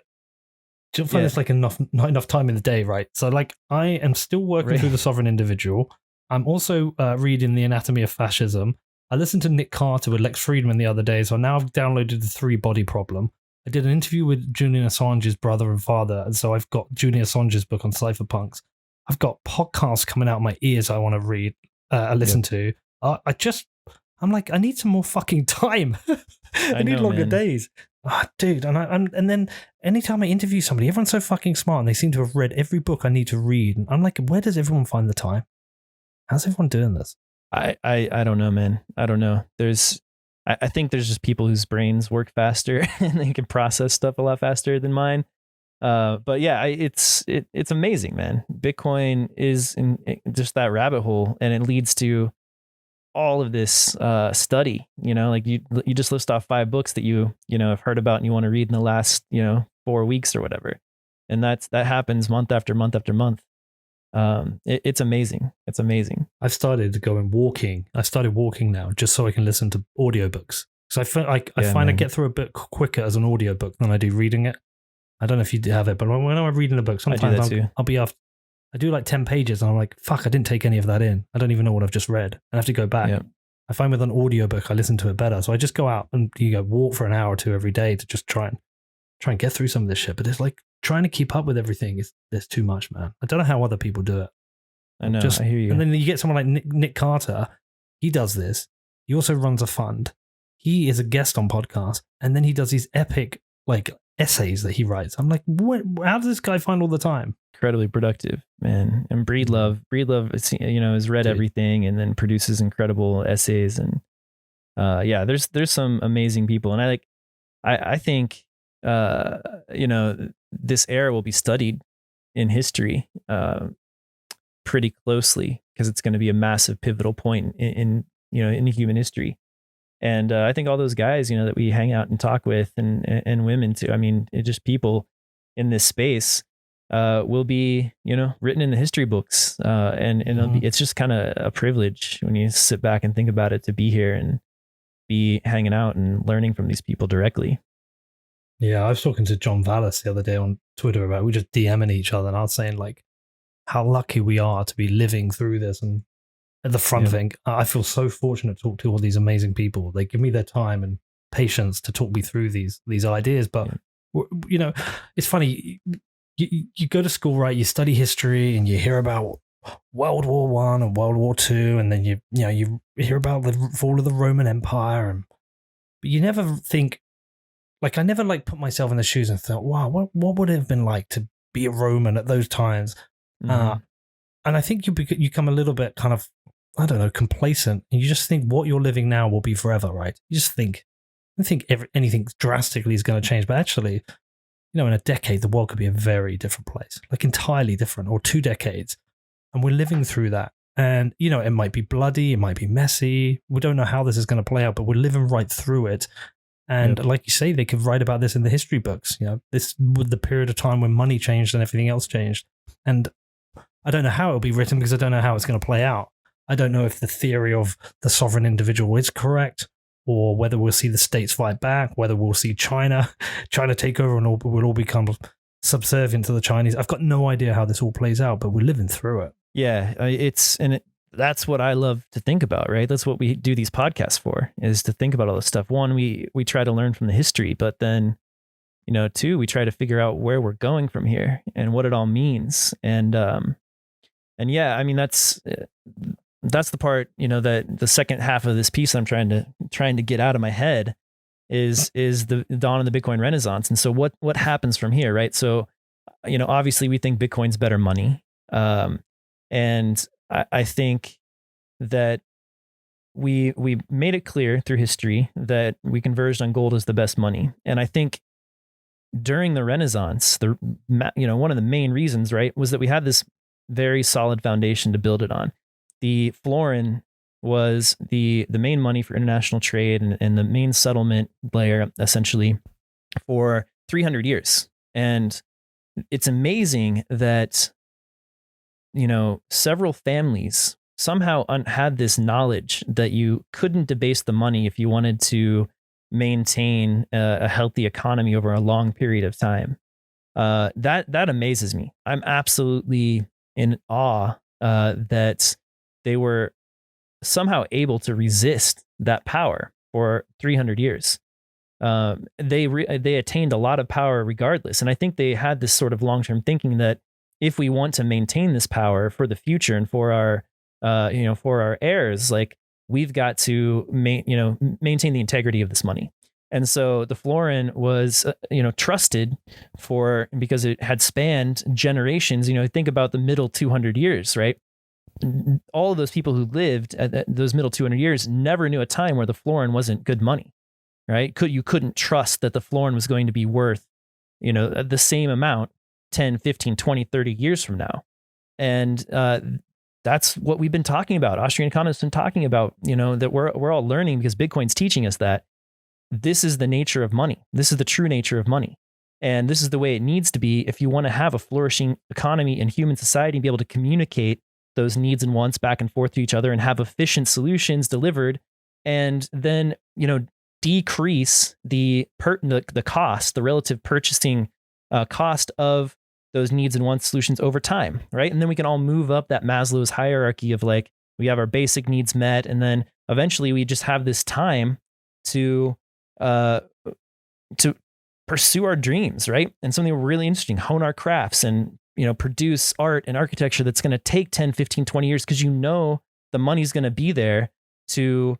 Do you find it's like not enough time in the day, right? So like I am still working through The Sovereign Individual. I'm also reading The Anatomy of Fascism. I listened to Nick Carter with Lex Friedman the other day, so now I've downloaded The Three Body Problem. I did an interview with Julian Assange's brother and father, and so I've got Julian Assange's book on cypherpunks. I've got podcasts coming out of my ears I want to read, listen to. I'm like, I need some more fucking time. I need longer days. Oh, dude, and then anytime I interview somebody, everyone's so fucking smart, and they seem to have read every book I need to read. And I'm like, where does everyone find the time? How's everyone doing this? I don't know, man. I don't know. I think there's just people whose brains work faster and they can process stuff a lot faster than mine. But yeah, it's amazing, man. Bitcoin is in just that rabbit hole, and it leads to all of this study. Like you just list off 5 books that you have heard about and you want to read in the last 4 weeks or whatever, and that happens month after month after month. It's amazing. It's amazing. I've started going walking. I started walking now just so I can listen to audiobooks. So I find I get through a book quicker as an audiobook than I do reading it. I don't know if you have it, but when I'm reading a book, sometimes I'll be after. I do like 10 pages and I'm like, fuck, I didn't take any of that in. I don't even know what I've just read. I have to go back. Yeah. I find with an audiobook, I listen to it better. So I just go out and walk for an hour or two every day to just try and get through some of this shit. But it's like trying to keep up with everything there's too much, man. I don't know how other people do it. I know. I hear you. And then you get someone like Nick Carter. He does this. He also runs a fund. He is a guest on podcasts, and then he does these epic like essays that he writes. I'm like, how does this guy find all the time? Incredibly productive, man. And Breedlove, has read everything and then produces incredible essays. And there's some amazing people. And I think this era will be studied in history pretty closely because it's going to be a massive pivotal point in human history. And I think all those guys, that we hang out and talk with and women too, I mean, just people in this space will be, written in the history books. And it's just kind of a privilege when you sit back and think about it to be here and be hanging out and learning from these people directly. Yeah, I was talking to John Vallis the other day on Twitter about, we just DMing each other, and I was saying like how lucky we are to be living through this. And at the front thing, I feel so fortunate to talk to all these amazing people. They give me their time and patience to talk me through these ideas. But it's funny. You go to school, right? You study history and you hear about World War I and World War II, and then you hear about the fall of the Roman Empire, but you never think. Like, I never put myself in the shoes and thought, wow, what would it have been like to be a Roman at those times? Mm-hmm. And I think you become a little bit kind of, I don't know, complacent. And you just think what you're living now will be forever, right? You just think, I don't think anything drastically is going to change. But actually, in a decade, the world could be a very different place, like entirely different, or 2 decades. And we're living through that. And, it might be bloody, it might be messy. We don't know how this is going to play out, but we're living right through it. And like you say, they could write about this in the history books. This was the period of time when money changed and everything else changed. And I don't know how it'll be written because I don't know how it's going to play out. I don't know if the theory of the sovereign individual is correct, or whether we'll see the states fight back, whether we'll see China take over and we'll all become subservient to the Chinese. I've got no idea how this all plays out, but we're living through it. Yeah, that's what I love to think about, right? That's what we do these podcasts for, is to think about all this stuff. One, we try to learn from the history, but then, 2, we try to figure out where we're going from here and what it all means. And yeah, I mean, that's the part, that the second half of this piece I'm trying to get out of my head is the dawn of the Bitcoin Renaissance. And so what happens from here, right? So, obviously we think Bitcoin's better money. And I think that we made it clear through history that we converged on gold as the best money. And I think during the Renaissance, one of the main reasons, right, was that we had this very solid foundation to build it on. The florin was the main money for international trade and the main settlement layer, essentially, for 300 years. And it's amazing that several families somehow had this knowledge that you couldn't debase the money if you wanted to maintain a healthy economy over a long period of time. That amazes me. I'm absolutely in awe that they were somehow able to resist that power for 300 years. They attained a lot of power regardless. And I think they had this sort of long-term thinking that if we want to maintain this power for the future and for our heirs, like, we've got to maintain the integrity of this money. And so the florin was, trusted because it had spanned generations. Think about the middle 200 years, right? All of those people who lived at those middle 200 years never knew a time where the florin wasn't good money, right? You couldn't trust that the florin was going to be worth, the same amount 10, 15, 20, 30 years from now. And that's what we've been talking about. Austrian economists have been talking about, that we're all learning because Bitcoin's teaching us that this is the nature of money. This is the true nature of money. And this is the way it needs to be if you want to have a flourishing economy and human society and be able to communicate those needs and wants back and forth to each other and have efficient solutions delivered. And then, decrease the cost, the relative purchasing cost of those needs and wants solutions over time, right? And then we can all move up that Maslow's hierarchy of like, we have our basic needs met, and then eventually we just have this time to pursue our dreams, right? And something really interesting, hone our crafts and, produce art and architecture that's going to take 10, 15, 20 years because the money's going to be there to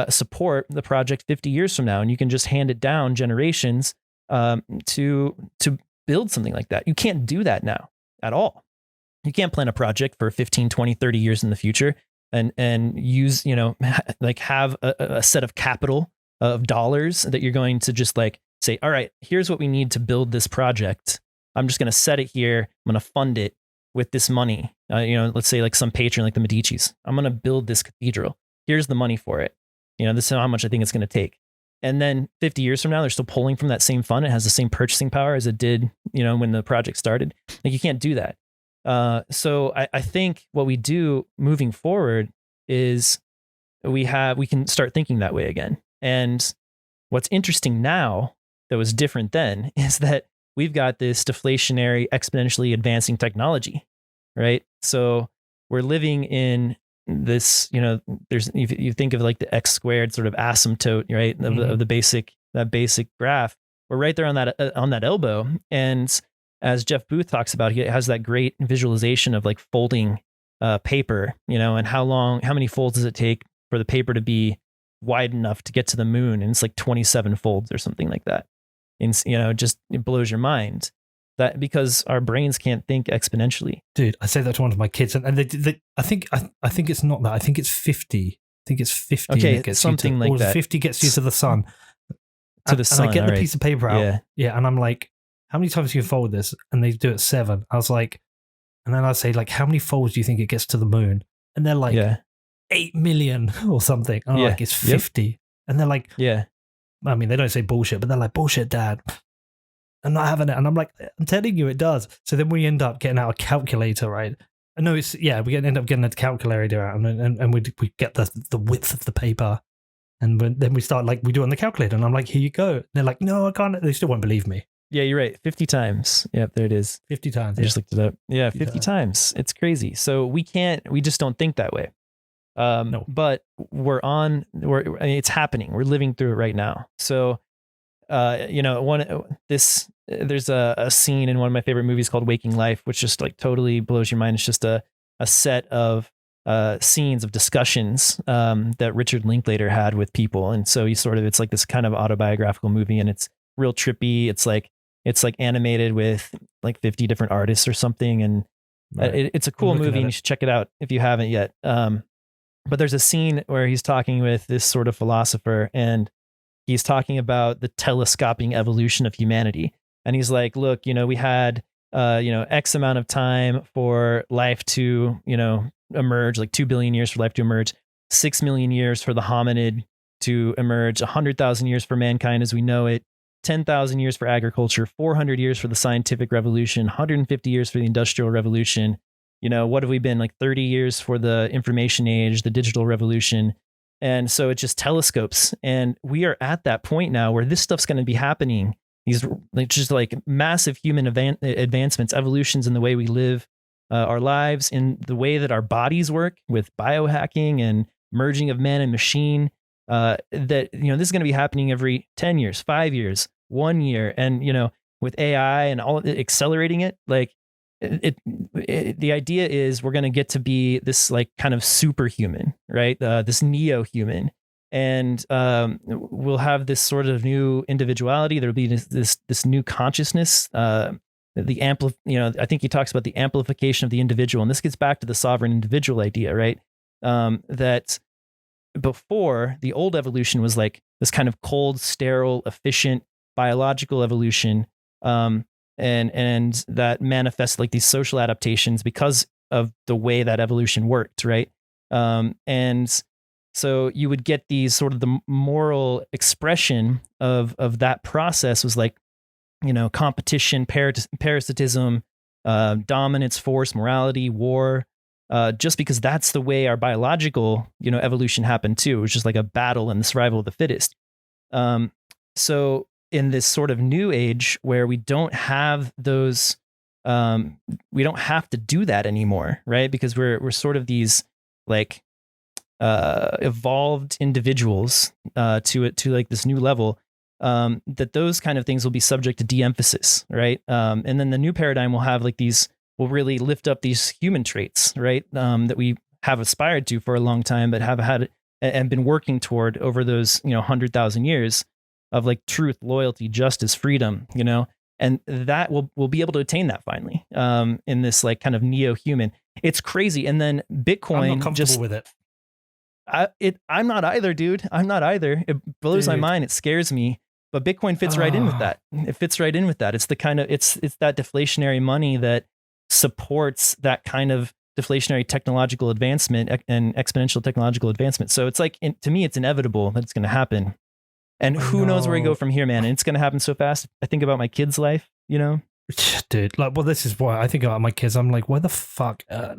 support the project 50 years from now. And you can just hand it down generations to build something like that. You can't do that now at all. You can't plan a project for 15, 20, 30 years in the future and use, like have a set of capital of dollars that you're going to just like say, all right, here's what we need to build this project. I'm just going to set it here. I'm going to fund it with this money. Let's say like some patron like the Medicis. I'm going to build this cathedral. Here's the money for it. This is how much I think it's going to take. And then 50 years from now, they're still pulling from that same fund. It has the same purchasing power as it did, when the project started. Like you can't do that. So I think what we do moving forward is we can start thinking that way again. And what's interesting now that was different then is that we've got this deflationary, exponentially advancing technology, right? So we're living in this, there's, you think of like the X squared sort of asymptote, right? Of the basic graph. We're right there on that elbow. And as Jeff Booth talks about, he has that great visualization of like folding paper, and how many folds does it take for the paper to be wide enough to get to the moon? And it's like 27 folds or something like that. And, it blows your mind that because our brains can't think exponentially. Dude, I say that to one of my kids and they I think it's not that. I think it's 50. I think it's 50. Okay, gets something like that. 50 gets you to the sun. To the sun. And I get the piece of paper out. Yeah. And I'm like, how many times can you fold this? And they do it 7. I was like, and then I say like, how many folds do you think it gets to the moon? And they're like, 8 million or something. And I'm like, it's 50. And they're like, I mean, they don't say bullshit, but they're like, bullshit, Dad. I'm not having it. And I'm like, I'm telling you, it does. So then we end up getting out a calculator, right? And no, we end up getting a calculator out and we get the width of the paper. And then we start like, we do it on the calculator. And I'm like, here you go. And they're like, no, I can't. They still won't believe me. Yeah, you're right. 50 times. Yep, there it is. 50 times. I just looked it up. Yeah, 50 times. It's crazy. So we just don't think that way. No. But it's happening. We're living through it right now. So, there's a scene in one of my favorite movies called Waking Life, which just like totally blows your mind. It's just a set of scenes of discussions that Richard Linklater had with people. And so it's like this kind of autobiographical movie and it's real trippy. It's like animated with like 50 different artists or something. And it's a cool movie and you should check it out if you haven't yet. But there's a scene where he's talking with this sort of philosopher and he's talking about the telescoping evolution of humanity. And he's like, look, we had, X amount of time for life to, emerge, like 2 billion years for life to emerge, 6 million years for the hominid to emerge, 100,000 years for mankind as we know it, 10,000 years for agriculture, 400 years for the scientific revolution, 150 years for the industrial revolution. What have we been, like 30 years for the information age, the digital revolution? And so it just telescopes. And we are at that point now where this stuff's going to be happening. These just like massive human advancements, evolutions in the way we live our lives, in the way that our bodies work with biohacking and merging of man and machine. That, this is going to be happening every 10 years, 5 years, 1 year. And, with AI and all accelerating it, like the idea is we're going to get to be this like kind of superhuman, right? This neo-human. And we'll have this sort of new individuality. There'll be this new consciousness. I think he talks about the amplification of the individual, and this gets back to the sovereign individual idea, right? That before, the old evolution was like this kind of cold, sterile, efficient biological evolution, and that manifests like these social adaptations because of the way that evolution worked, right? And so you would get these sort of the moral expression of that process was like competition, parasitism, dominance, force, morality, war, just because that's the way our biological, evolution happened too. It was just like a battle and the survival of the fittest. So in this sort of new age where we don't have those, we don't have to do that anymore, right? Because we're sort of these like evolved individuals to like this new level. That those kind of things will be subject to de-emphasis, right? And then the new paradigm will have like will really lift up these human traits, right? That we have aspired to for a long time, but have had and been working toward over those, 100,000 years of like truth, loyalty, justice, freedom, and that we'll be able to attain that finally, in this like kind of neo-human. It's crazy. And then Bitcoin, I'm not comfortable with it. I'm not either, dude. I'm not either. It blows my mind. It scares me. But Bitcoin fits right in with that. It fits right in with that. It's the kind of it's that deflationary money that supports that kind of deflationary technological advancement and exponential technological advancement. So it's like, to me, it's inevitable that it's going to happen. And who knows where we go from here, man? And it's going to happen so fast. I think about my kid's life, Dude, like, well, this is why I think about my kids. I'm like, why the fuck are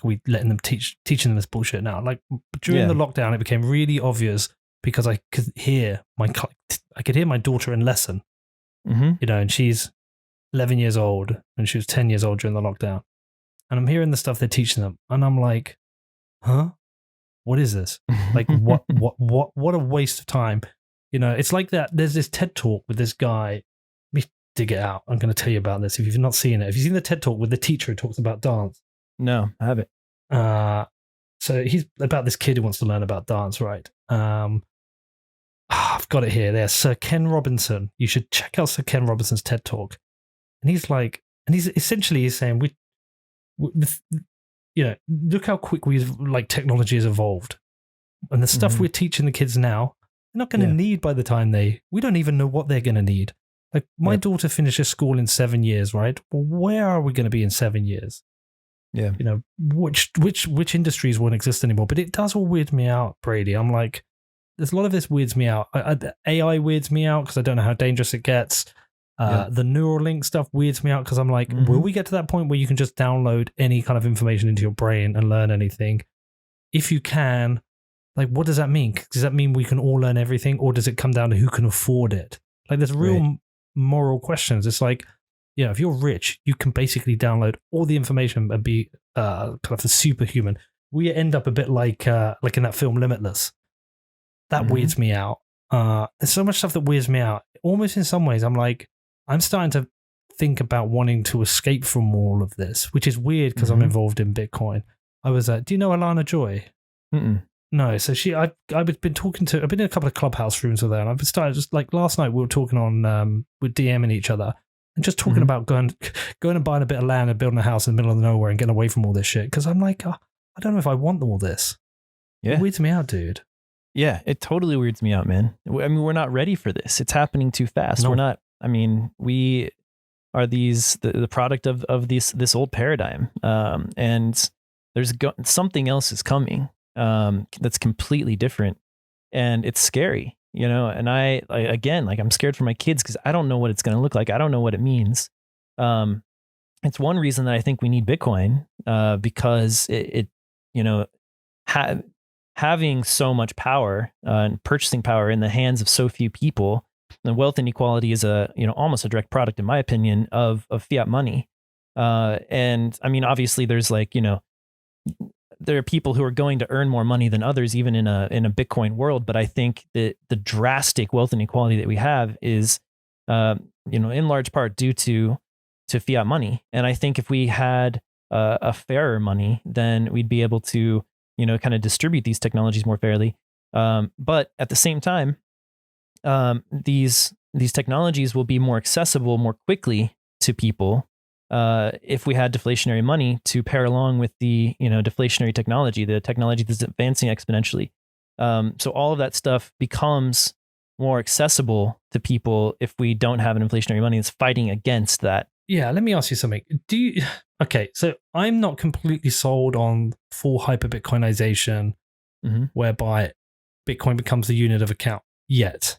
we letting them teaching them this bullshit now? Like during the lockdown, it became really obvious because I could hear my daughter in lesson, and she's 11 years old and she was 10 years old during the lockdown, and I'm hearing the stuff they're teaching them, and I'm like, huh? What is this? Like, what a waste of time. It's like that. There's this TED talk with this guy. Let me dig it out. I'm going to tell you about this. If you've not seen it, have you seen the TED talk with the teacher who talks about dance? No, I haven't. So he's about this kid who wants to learn about dance, right? I've got it here. There's Sir Ken Robinson. You should check out Sir Ken Robinson's TED talk. And he's saying, look how quick technology has evolved, and the stuff we're teaching the kids now, they're not going to need by the time we don't even know what they're going to need. Like my daughter finishes school in 7 years, right? Well, where are we going to be in 7 years? Yeah. Which industries won't exist anymore? But it does all weird me out, Brady. I'm like, there's a lot of this weirds me out. AI weirds me out because I don't know how dangerous it gets. The Neuralink stuff weirds me out because I'm like, will we get to that point where you can just download any kind of information into your brain and learn anything? If you can, like, what does that mean? Does that mean we can all learn everything, or does it come down to who can afford it? Like, there's real moral questions. It's like, if you're rich, you can basically download all the information and be kind of a superhuman. We end up a bit like in that film Limitless. That weirds me out. There's so much stuff that weirds me out. Almost in some ways, I'm like, I'm starting to think about wanting to escape from all of this, which is weird because I'm involved in Bitcoin. I was do you know Alana Joy? No. So I've been in a couple of Clubhouse rooms with her, and I've started just like last night we were talking on, we're DMing each other and just talking about going and buying a bit of land and building a house in the middle of nowhere and getting away from all this shit. Because I'm like, I don't know if I want all this. Yeah. It weirds me out, dude. Yeah, it totally weirds me out, man. I mean, we're not ready for this. It's happening too fast. No. We're not. I mean, we are the product of this old paradigm, and there's something else is coming that's completely different, and it's scary, And I again, like, I'm scared for my kids because I don't know what it's going to look like. I don't know what it means. It's one reason that I think we need Bitcoin, because having so much power and purchasing power in the hands of so few people. And wealth inequality is almost a direct product, in my opinion, of fiat money. And I mean, obviously there's there are people who are going to earn more money than others, even in a Bitcoin world. But I think that the drastic wealth inequality that we have is, in large part due to fiat money. And I think if we had a fairer money, then we'd be able to, kind of distribute these technologies more fairly. But at the same time, these technologies will be more accessible more quickly to people if we had deflationary money to pair along with the deflationary technology, the technology that's advancing exponentially. So all of that stuff becomes more accessible to people if we don't have an inflationary money that's fighting against that. Yeah, let me ask you something. Okay, so I'm not completely sold on full hyper Bitcoinization, whereby Bitcoin becomes the unit of account yet.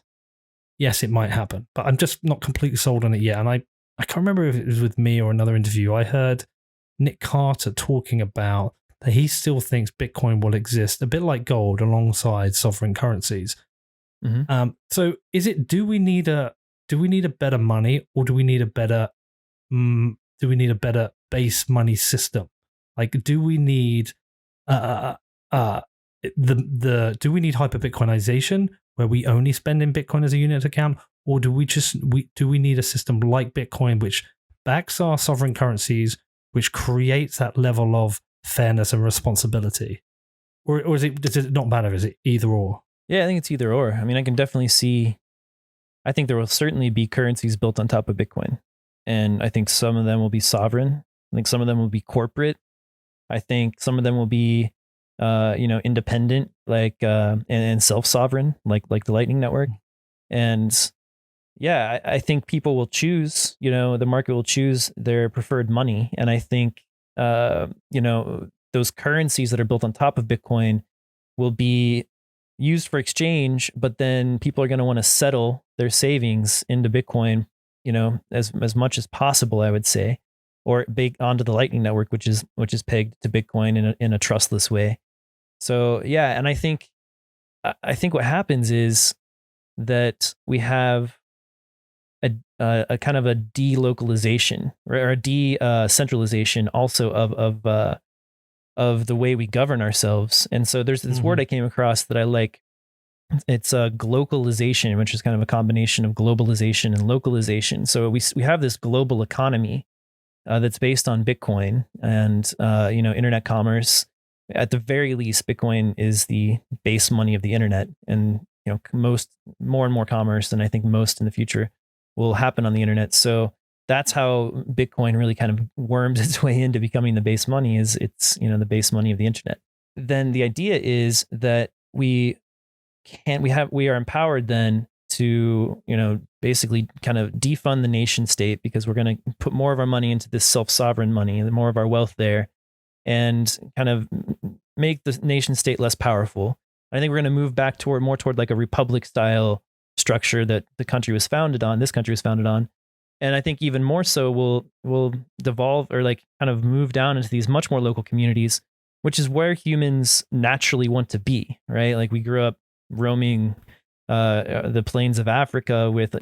yes, it might happen, but I'm just not completely sold on it yet. And I can't remember if it was with me or another interview. I heard Nick Carter talking about that he still thinks Bitcoin will exist a bit like gold alongside sovereign currencies. Mm-hmm. So is it, do we need a better money, or do we need a better base money system? Like, do we need do we need hyper Bitcoinization where we only spend in Bitcoin as a unit account, or do we need a system like Bitcoin which backs our sovereign currencies, which creates that level of fairness and responsibility? Or does it not matter? Is it either or? Yeah, I think it's either or. I mean, I can definitely see, I think there will certainly be currencies built on top of Bitcoin. And I think some of them will be sovereign. I think some of them will be corporate. I think some of them will be, independent, like, and self-sovereign, like the Lightning Network. And yeah, I think people will choose, the market will choose their preferred money. And I think, those currencies that are built on top of Bitcoin will be used for exchange, but then people are going to want to settle their savings into Bitcoin, as much as possible, I would say, or bake onto the Lightning Network, which is pegged to Bitcoin in a trustless way. So yeah, and I think what happens is that we have a kind of a delocalization or a decentralization also of the way we govern ourselves. And so there's this word I came across that I like. It's glocalization, which is kind of a combination of globalization and localization. So we have this global economy that's based on Bitcoin and internet commerce. At the very least, Bitcoin is the base money of the internet, and more and more commerce, and I think most in the future will happen on the internet. So that's how Bitcoin really kind of worms its way into becoming the base money. Is it's the base money of the internet. Then the idea is that we are empowered then to basically kind of defund the nation state, because we're going to put more of our money into this self-sovereign money and more of our wealth there, and kind of make the nation state less powerful. I think we're going to move back toward like a republic style structure that this country was founded on. And I think even more so will devolve or like kind of move down into these much more local communities, which is where humans naturally want to be, right? Like we grew up roaming the plains of Africa with,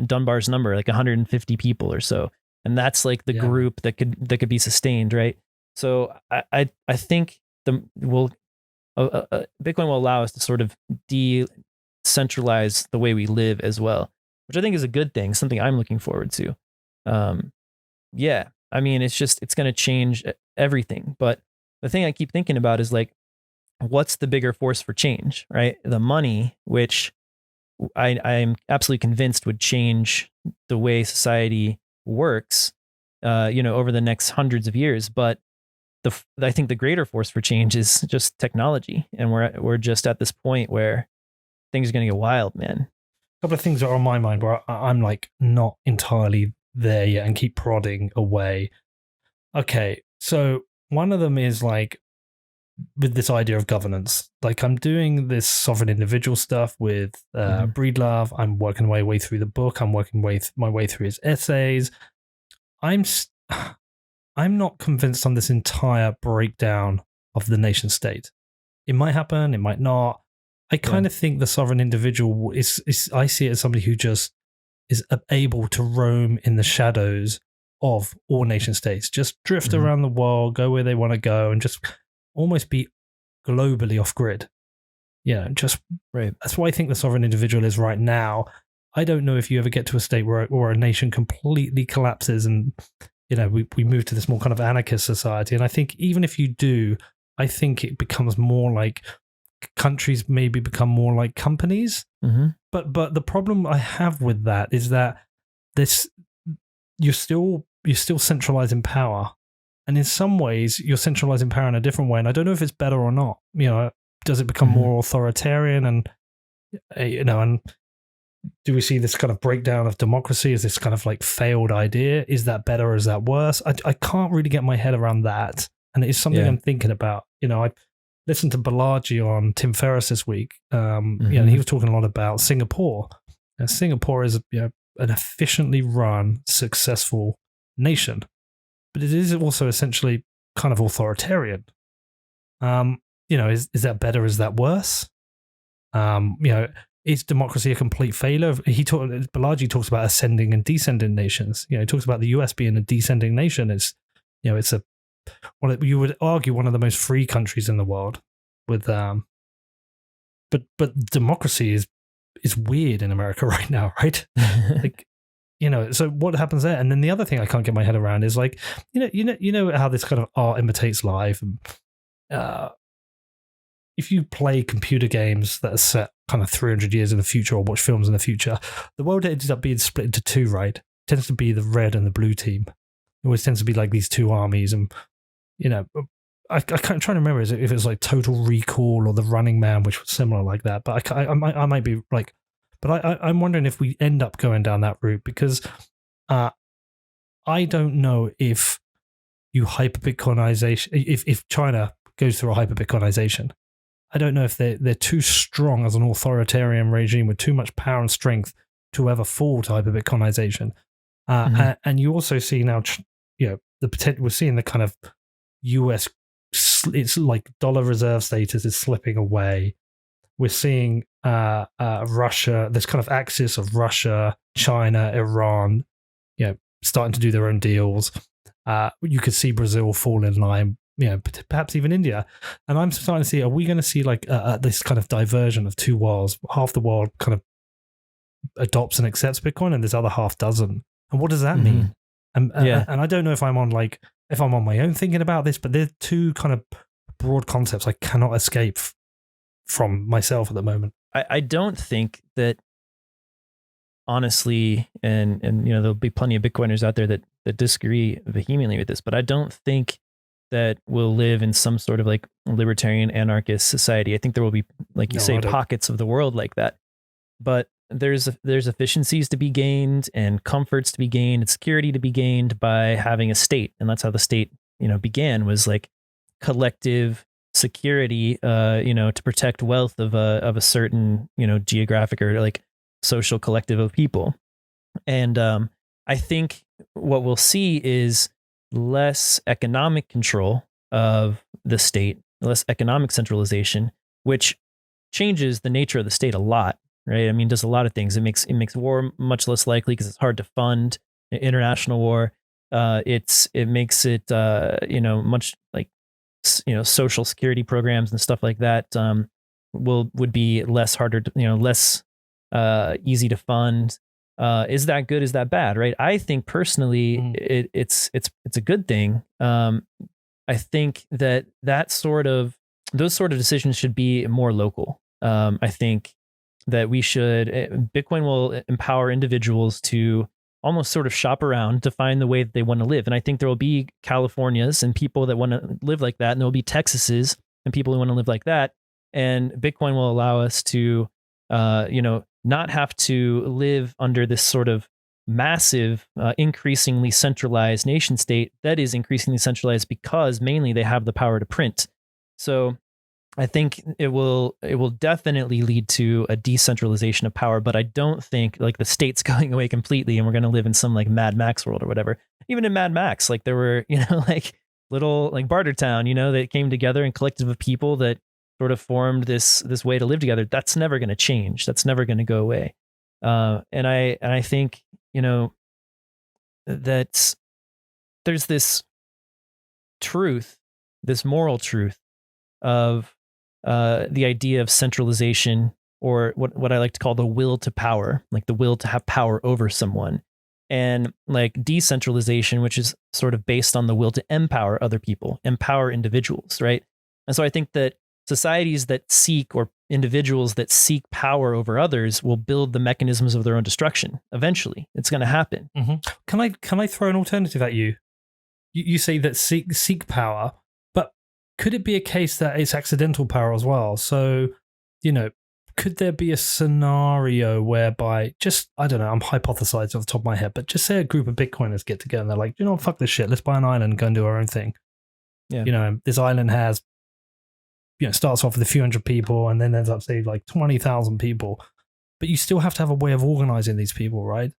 Dunbar's number, like 150 people or so. And that's like the group that could be sustained, right? So I think Bitcoin will allow us to sort of decentralize the way we live as well, which I think is a good thing, something I'm looking forward to. Yeah, I mean, it's going to change everything. But the thing I keep thinking about is like, what's the bigger force for change, right? The money, which I'm absolutely convinced would change the way society works, over the next hundreds of years. But I think the greater force for change is just technology, and we're just at this point where things are going to get wild, man. A couple of things are on my mind where I'm like not entirely there yet and keep prodding away. Okay, so one of them is like with this idea of governance. Like I'm doing this sovereign individual stuff with Breedlove. I'm working my way through the book. I'm working my way through his essays. I'm not convinced on this entire breakdown of the nation state. It might happen, it might not. I kind of think the sovereign individual is I see it as somebody who just is able to roam in the shadows of all nation states, just drift around the world, go where they want to go, and just almost be globally off grid. Just right. That's what I think the sovereign individual is right now. I don't know if you ever get to a state where a nation completely collapses and we move to this more kind of anarchist society. And I think even if you do, I think it becomes more like countries maybe become more like companies. But the problem I have with that is that you're still centralizing power, and in some ways you're centralizing power in a different way. And I don't know if it's better or not. Does it become more authoritarian, and and do we see this kind of breakdown of democracy? Is this kind of like failed idea? Is that better or is that worse? I can't really get my head around that, and it's something I'm thinking about. I listened to Balaji on Tim Ferriss this week. And he was talking a lot about Singapore Singapore is an efficiently run, successful nation, but it is also essentially kind of authoritarian. Is that better? Is that worse? Is democracy a complete failure? Balaji talks about ascending and descending nations. He talks about the US being a descending nation. It's you would argue one of the most free countries in the world. With but democracy is weird in America right now, right? So what happens there? And then the other thing I can't get my head around is like, how this kind of art imitates life. And if you play computer games that are set kind of 300 years in the future or watch films in the future, the world ends up being split into two, right? It tends to be the red and the blue team. It always tends to be like these two armies. And, I can't try to remember if it was like Total Recall or The Running Man, which was similar like that. But I might be like, but I'm wondering if we end up going down that route, because I don't know if you hyper-Bitcoinization, if China goes through a hyper-Bitcoinization. I don't know if they're too strong as an authoritarian regime with too much power and strength to ever fall to hyper-Bitcoinization. And you also see now, the potential. We're seeing the kind of US, it's like dollar reserve status is slipping away. We're seeing Russia, this kind of axis of Russia, China, Iran, starting to do their own deals. You could see Brazil fall in line. Perhaps even India. And I'm starting to see, are we going to see like this kind of diversion of two worlds? Half the world kind of adopts and accepts Bitcoin and this other half doesn't. And what does that mean? And I don't know if I'm on my own thinking about this, but they're two kind of broad concepts I cannot escape from myself at the moment. I don't think that, honestly, and there'll be plenty of Bitcoiners out there that disagree vehemently with this, but I don't think that will live in some sort of like libertarian anarchist society. I think there will be, like you say, pockets of the world like that. But there's efficiencies to be gained and comforts to be gained and security to be gained by having a state. And that's how the state, began, was like collective security, to protect wealth of a certain, geographic or like social collective of people. And I think what we'll see is less economic control of the state, less economic centralization, which changes the nature of the state a lot, right? I mean, does a lot of things. It makes war much less likely because it's hard to fund international war. It makes it much like social security programs and stuff like that would be less harder to, less easy to fund. Is that good? Is that bad? Right? I think personally, it's a good thing. I think that those sort of decisions should be more local. I think that Bitcoin will empower individuals to almost sort of shop around to find the way that they want to live. And I think there will be Californias and people that want to live like that. And there will be Texases and people who want to live like that. And Bitcoin will allow us to, not have to live under this sort of massive, increasingly centralized nation state that is increasingly centralized because mainly they have the power to print. So I think it will definitely lead to a decentralization of power, but I don't think like the state's going away completely and we're going to live in some like Mad Max world or whatever. Even in Mad Max, like there were, like little like Bartertown, that came together and collective of people that sort of formed this way to live together. That's never going to change. That's never going to go away. And I think, that there's this truth, this moral truth of the idea of centralization, or what I like to call the will to power, like the will to have power over someone, and like decentralization, which is sort of based on the will to empower other people, empower individuals, right? And so I think that societies that seek, or individuals that seek power over others, will build the mechanisms of their own destruction. Eventually, it's going to happen. Mm-hmm. Can I throw an alternative at you? You say that seek power, but could it be a case that it's accidental power as well? So, could there be a scenario whereby I don't know, I'm hypothesizing off the top of my head, but just say a group of Bitcoiners get together and they're like, fuck this shit, let's buy an island and go and do our own thing. Yeah. This island has, starts off with a few hundred people and then ends up, say, like 20,000 people. but you still have to have a way of organizing these people, right?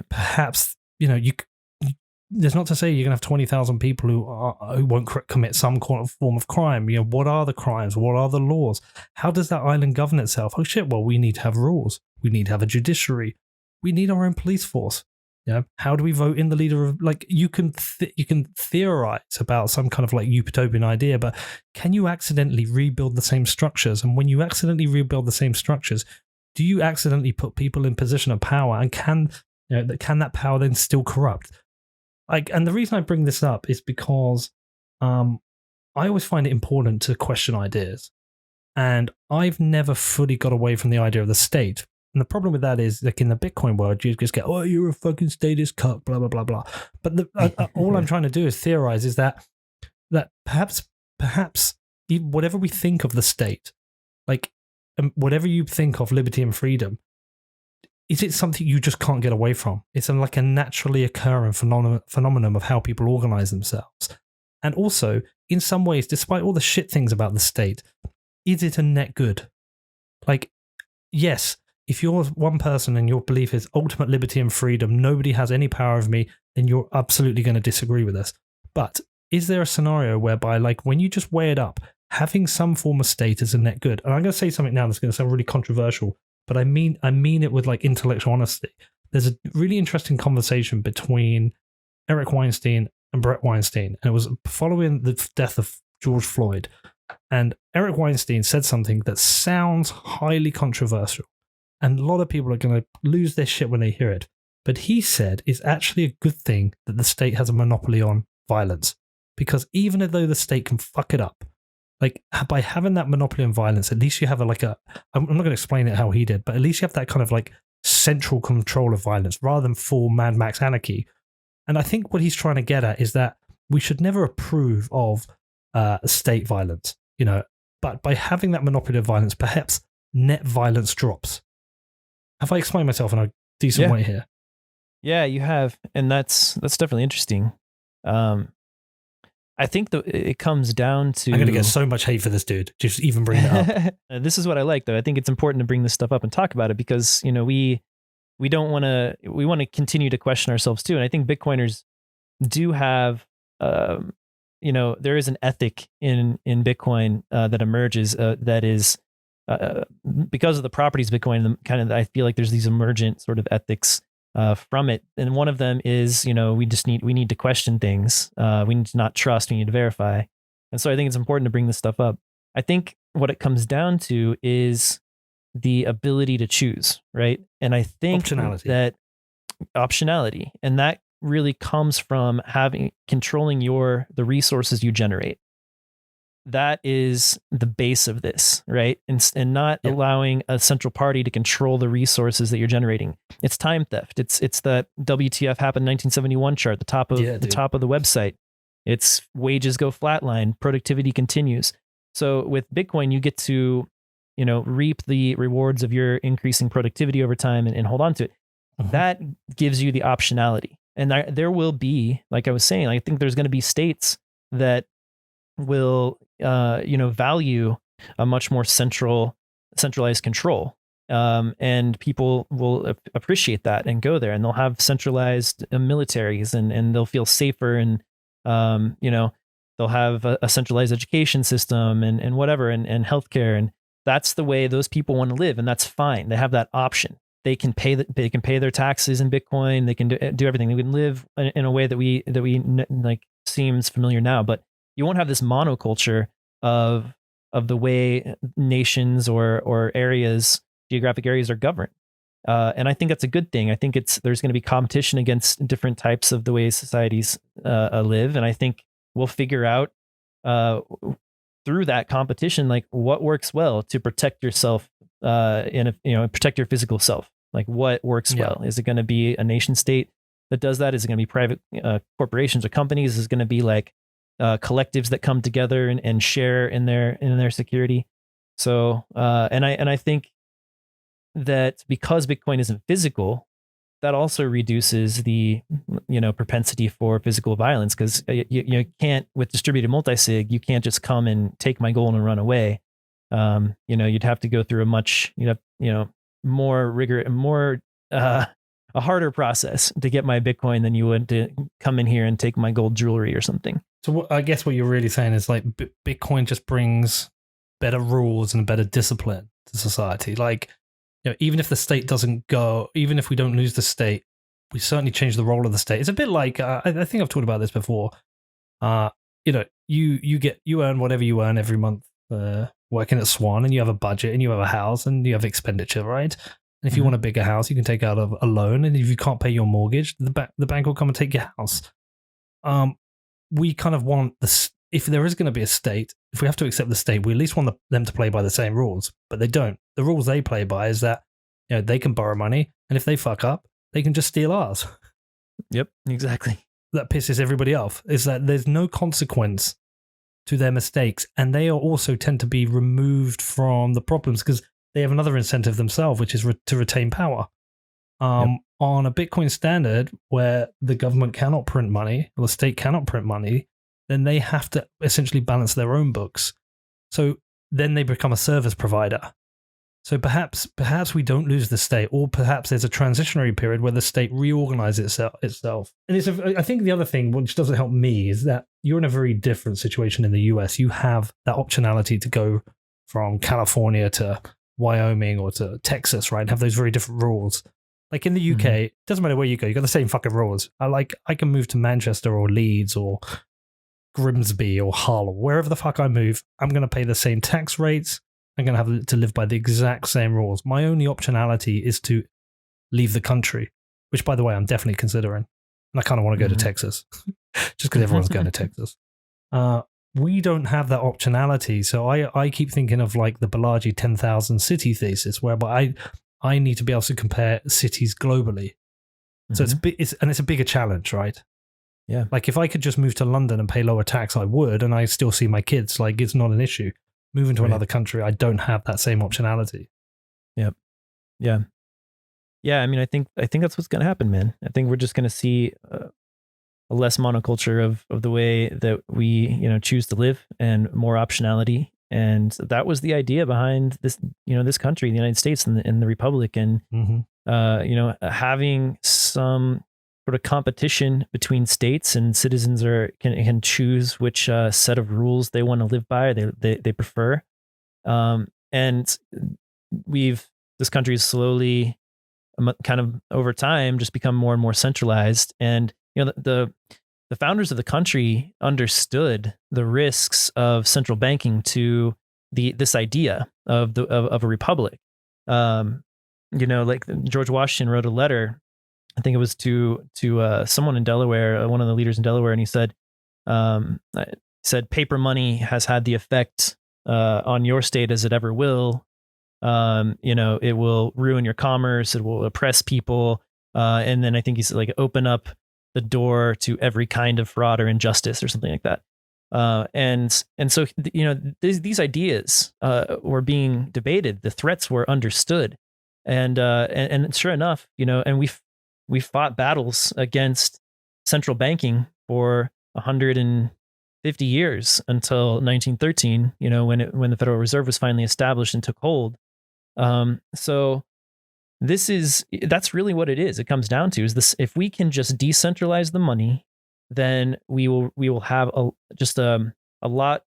Perhaps, there's not to say you're going to have 20,000 people who won't commit some form of crime. What are the crimes? What are the laws? How does that island govern itself? Oh shit, well, we need to have rules. We need to have a judiciary. We need our own police force. How do we vote in the leader of, you can theorize about some kind of utopian idea, but can you accidentally rebuild the same structures? And when you accidentally rebuild the same structures, do you accidentally put people in position of power? And can that power then still corrupt? And the reason I bring this up is because I always find it important to question ideas. And I've never fully got away from the idea of the state. And the problem with that is, in the Bitcoin world, you just get, oh, you're a fucking statist cuck, blah, blah, blah, blah. But all I'm trying to do is theorize is that perhaps whatever we think of the state, whatever you think of liberty and freedom, is it something you just can't get away from? It's a naturally occurring phenomenon of how people organize themselves. And also, in some ways, despite all the shit things about the state, is it a net good? Yes, if you're one person and your belief is ultimate liberty and freedom, nobody has any power over me, then you're absolutely going to disagree with us. But is there a scenario whereby, when you just weigh it up, having some form of state is a net good? And I'm going to say something now that's going to sound really controversial, but I mean it with intellectual honesty. There's a really interesting conversation between Eric Weinstein and Brett Weinstein, and it was following the death of George Floyd. And Eric Weinstein said something that sounds highly controversial, and a lot of people are going to lose their shit when they hear it. But he said it's actually a good thing that the state has a monopoly on violence, because even though the state can fuck it up, by having that monopoly on violence, at least you have I'm not going to explain it how he did, but at least you have that kind of central control of violence rather than full Mad Max anarchy. And I think what he's trying to get at is that we should never approve of state violence, but by having that monopoly of violence, perhaps net violence drops. Have I explained myself in a decent way here? Yeah, you have. And that's definitely interesting. I think it comes down to... I'm going to get so much hate for this dude, just even bring it up. This is what I like, though. I think it's important to bring this stuff up and talk about it because, we don't want to... We want to continue to question ourselves, too. And I think Bitcoiners do have... there is an ethic in Bitcoin that emerges that is... because of the properties of Bitcoin, I feel like there's these emergent sort of ethics from it. And one of them is, we need to question things. We need to not trust, we need to verify. And so I think it's important to bring this stuff up. I think what it comes down to is the ability to choose, right? And I think that optionality, and that really comes from controlling the resources you generate. That is the base of this, right? And not allowing a central party to control the resources that you're generating. It's time theft. It's that WTF happened 1971 chart, the top of the website. It's wages go flatline, productivity continues. So with Bitcoin, you get to, reap the rewards of your increasing productivity over time and hold on to it. Mm-hmm. That gives you the optionality. And there will be, like I was saying, I think there's going to be states that will value a much more centralized control, and people will appreciate that and go there, and they'll have centralized militaries, and they'll feel safer, and they'll have a centralized education system and whatever, and healthcare, and that's the way those people want to live, and that's fine. They have that option. They can pay their taxes in Bitcoin. They can do everything. They can live in a way that we seems familiar now, but you won't have this monoculture of the way nations or geographic areas are governed. And I think that's a good thing. I think there's going to be competition against different types of the way societies live. And I think we'll figure out through that competition, what works well to protect yourself protect your physical self. What works well? Is it going to be a nation state that does that? Is it going to be private corporations or companies? Is it going to be collectives that come together and share in their security? So, and I think that because Bitcoin isn't physical, that also reduces the, propensity for physical violence. Cause you can't, with distributed multisig, you can't just come and take my gold and run away. You'd have to go through more rigorous, a harder process to get my Bitcoin than you would to come in here and take my gold jewelry or something. So I guess what you're really saying is like Bitcoin just brings better rules and better discipline to society. Like, even if the state doesn't go, even if we don't lose the state, we certainly change the role of the state. It's a bit like I think I've talked about this before. You earn whatever you earn every month working at Swan, and you have a budget, and you have a house, and you have expenditure, right? And if you want a bigger house, you can take out a loan, and if you can't pay your mortgage, the bank will come and take your house. We kind of want if there is going to be a state, if we have to accept the state, we at least want them to play by the same rules, but they don't. The rules they play by is that they can borrow money, and if they fuck up, they can just steal ours. Yep, exactly. That pisses everybody off, is that there's no consequence to their mistakes, and they also tend to be removed from the problems because they have another incentive themselves, which is to retain power. On a Bitcoin standard where the government cannot print money, or the state cannot print money, then they have to essentially balance their own books. So then they become a service provider. So perhaps we don't lose the state, or perhaps there's a transitionary period where the state reorganizes itself. And I think the other thing, which doesn't help me, is that you're in a very different situation in the US. You have that optionality to go from California to Wyoming or to Texas, right? And have those very different rules. Like in the UK, it doesn't matter where you go, you got the same fucking rules. I can move to Manchester or Leeds or Grimsby or Hull, wherever the fuck I move, I'm going to pay the same tax rates. I'm going to have to live by the exact same rules. My only optionality is to leave the country, which, by the way, I'm definitely considering. And I kind of want to go to Texas, just because everyone's going to Texas. We don't have that optionality. So I keep thinking of like the Balaji 10,000 city thesis, whereby I need to be able to compare cities globally. So it's a bigger challenge, right? Yeah. Like if I could just move to London and pay lower tax, I would, and I still see my kids. Like it's not an issue. Moving to another country, I don't have that same optionality. Yep. Yeah. Yeah. I mean, I think that's what's going to happen, man. I think we're just going to see a less monoculture of the way that we, choose to live, and more optionality. And that was the idea behind this, this country, the United States and the Republic, and, having some sort of competition between states, and citizens can choose which set of rules they want to live by, they prefer. And this country is slowly kind of over time just become more and more centralized. And, the founders of the country understood the risks of central banking to this idea of a republic. Like George Washington wrote a letter, I think it was to someone in Delaware, one of the leaders in Delaware, and he said, paper money has had the effect on your state as it ever will. It will ruin your commerce, it will oppress people, and then I think he said, like, open up the door to every kind of fraud or injustice or something like that. And so these ideas were being debated, the threats were understood, and sure enough, and we fought battles against central banking for 150 years until 1913, when the Federal Reserve was finally established and took hold. So that's really what it is. It comes down to is this: if we can just decentralize the money, then we will have a lot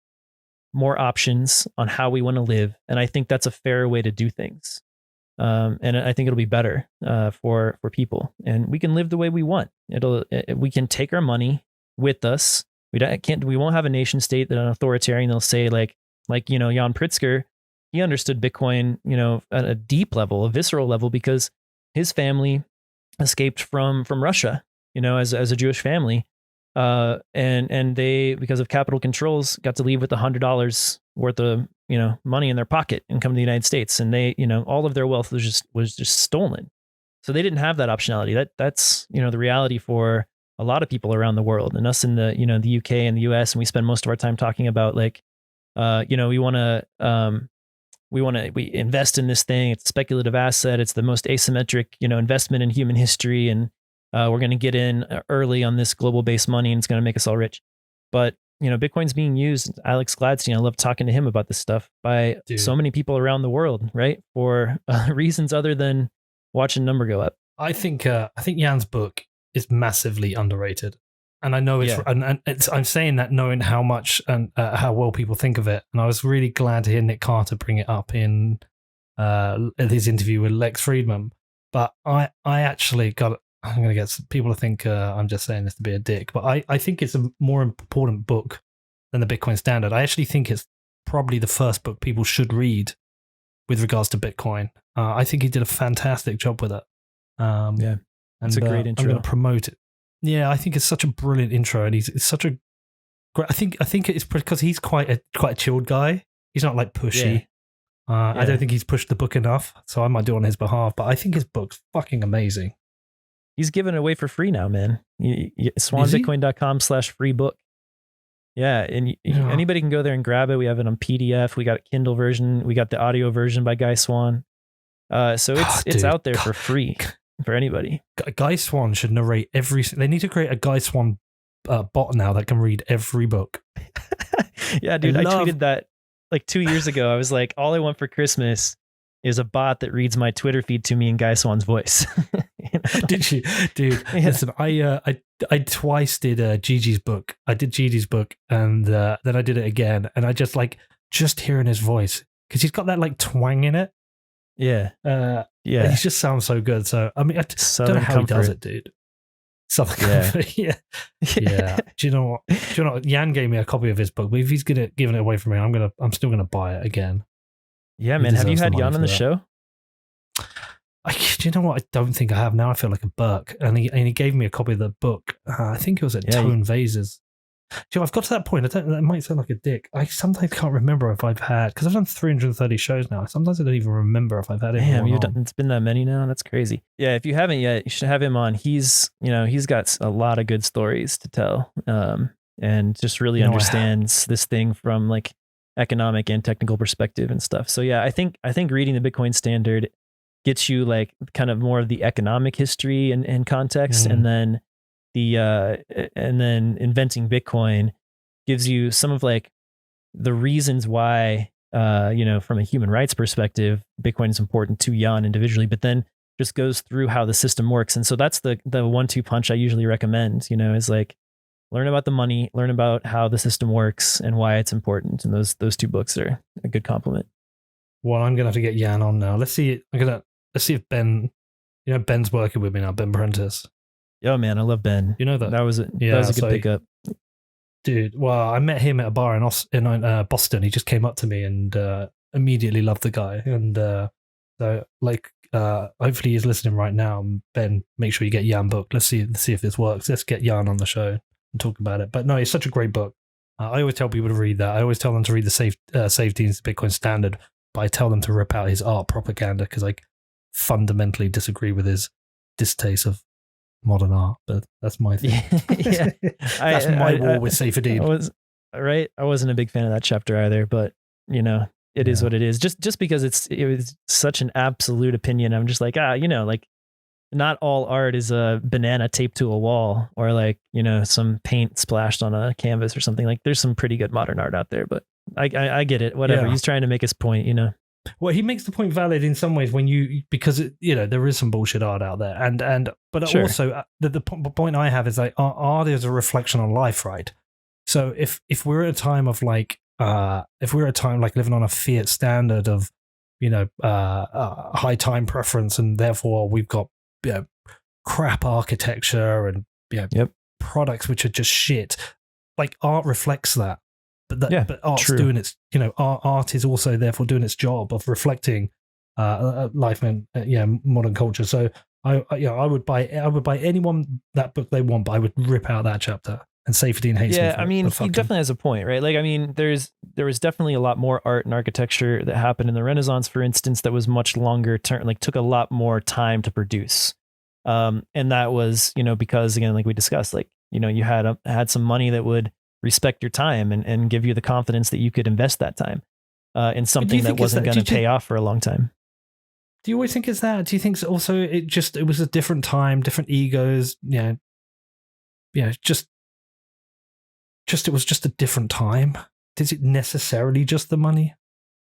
more options on how we want to live. And I think that's a fair way to do things. And I think it'll be better for people, and we can live the way we want. We can take our money with us. We won't have a nation state that an authoritarian. They'll say like Jan Pritzker, he understood Bitcoin, at a deep level, a visceral level, because his family escaped from Russia, as a Jewish family, and they, because of capital controls, got to leave with $100 worth of money in their pocket and come to the United States, and they, all of their wealth was just stolen. So they didn't have that optionality. That's the reality for a lot of people around the world, and us in the the UK and the US, and we spend most of our time talking about like, we invest in this thing. It's a speculative asset. It's the most asymmetric, investment in human history. And we're going to get in early on this global based money, and it's going to make us all rich. But Bitcoin's being used. Alex Gladstein, I love talking to him about this stuff, by so many people around the world, right? For reasons other than watching number go up. I think Jan's book is massively underrated. And I know I'm saying that knowing how much and how well people think of it. And I was really glad to hear Nick Carter bring it up in his interview with Lex Friedman. But I actually I'm going to get people to think I'm just saying this to be a dick, but I think it's a more important book than the Bitcoin Standard. I actually think it's probably the first book people should read with regards to Bitcoin. I think he did a fantastic job with it. It's a great intro. I'm going to promote it. Yeah, I think it's such a brilliant intro, and it's such a great. I think it's because he's quite a chilled guy. He's not like pushy. Yeah. I don't think he's pushed the book enough, so I might do it on his behalf. But I think his book's fucking amazing. He's giving it away for free now, man. swanbitcoin.com/free book. Yeah, and anybody can go there and grab it. We have it on PDF. We got a Kindle version. We got the audio version by Guy Swan. So it's out there for free for anybody. Guy Swan should narrate they need to create a Guy Swan bot now that can read every book. Yeah, dude, I tweeted that like 2 years ago. I was like, all I want for Christmas is a bot that reads my Twitter feed to me in Guy Swan's voice. Did you, dude? Yeah. Listen, I twice did Gigi's book. I did Gigi's book, and then I did it again, and I just hearing his voice, because he's got that like twang in it. Yeah, he just sounds so good. So I mean, I don't know how he does it, dude. Southern Comfort, yeah. Do you know what? Jan gave me a copy of his book, but if he's giving it away from me, I'm still gonna buy it again. Yeah, man. Have you had Jan on the show? Do you know what? I don't think I have. Now I feel like a Burke. And he gave me a copy of the book. I think it was at Tone Vases. Do you know, I've got to that point. That might sound like a dick. I sometimes can't remember if I've had, because I've done 330 shows now. Sometimes I don't even remember if I've had it. It's been that many now. That's crazy. Yeah, if you haven't yet, you should have him on. He's got a lot of good stories to tell, and just really understands this thing from like economic and technical perspective and stuff. So yeah, I think reading the Bitcoin Standard gets you like kind of more of the economic history and context, and then inventing Bitcoin gives you some of like the reasons why from a human rights perspective Bitcoin is important to Jan individually, but then just goes through how the system works. And so that's the 1-2 punch I usually recommend, is like learn about the money, learn about how the system works and why it's important. And those two books are a good complement. Well, I'm gonna have to get Jan on now. Let's see if Ben, Ben's working with me now, Ben Prentice. Yo, man, I love Ben. You know that? That was a good pickup. Dude, well, I met him at a bar in Boston. He just came up to me and immediately loved the guy. And hopefully he's listening right now. Ben, make sure you get Jan book. Let's see if this works. Let's get Jan on the show and talk about it. But no, it's such a great book. I always tell people to read that. I always tell them to read the Safety and Bitcoin Standard, but I tell them to rip out his art propaganda because I fundamentally disagree with his distaste of modern art. But that's my thing. Yeah. That's my war with Saifedean. I wasn't a big fan of that chapter either, but it is what it is. Just because it was such an absolute opinion. I'm just like, not all art is a banana taped to a wall or like, some paint splashed on a canvas or something. Like there's some pretty good modern art out there, but I get it. Whatever. Yeah. He's trying to make his point, Well, he makes the point valid in some ways because there is some bullshit art out there, but sure. Also the point I have is like art is a reflection on life, right? So if we're at a time of like living on a fiat standard of high time preference, and therefore we've got crap architecture and products which are just shit, like art reflects that. But art's doing its, art is also therefore doing its job of reflecting life and modern culture. So I would buy anyone that book they want, but I would rip out that chapter. And Saifedean hates me. Yeah, I mean, he definitely has a point, right? Like, I mean, there was definitely a lot more art and architecture that happened in the Renaissance, for instance, that was much longer term, like took a lot more time to produce. And that was, because again, like we discussed, like, you had some money that would respect your time and give you the confidence that you could invest that time in something that wasn't going to pay off for a long time. Do you always think it's that? Do you think also it was a different time, different egos, just it was just a different time? Is it necessarily just the money?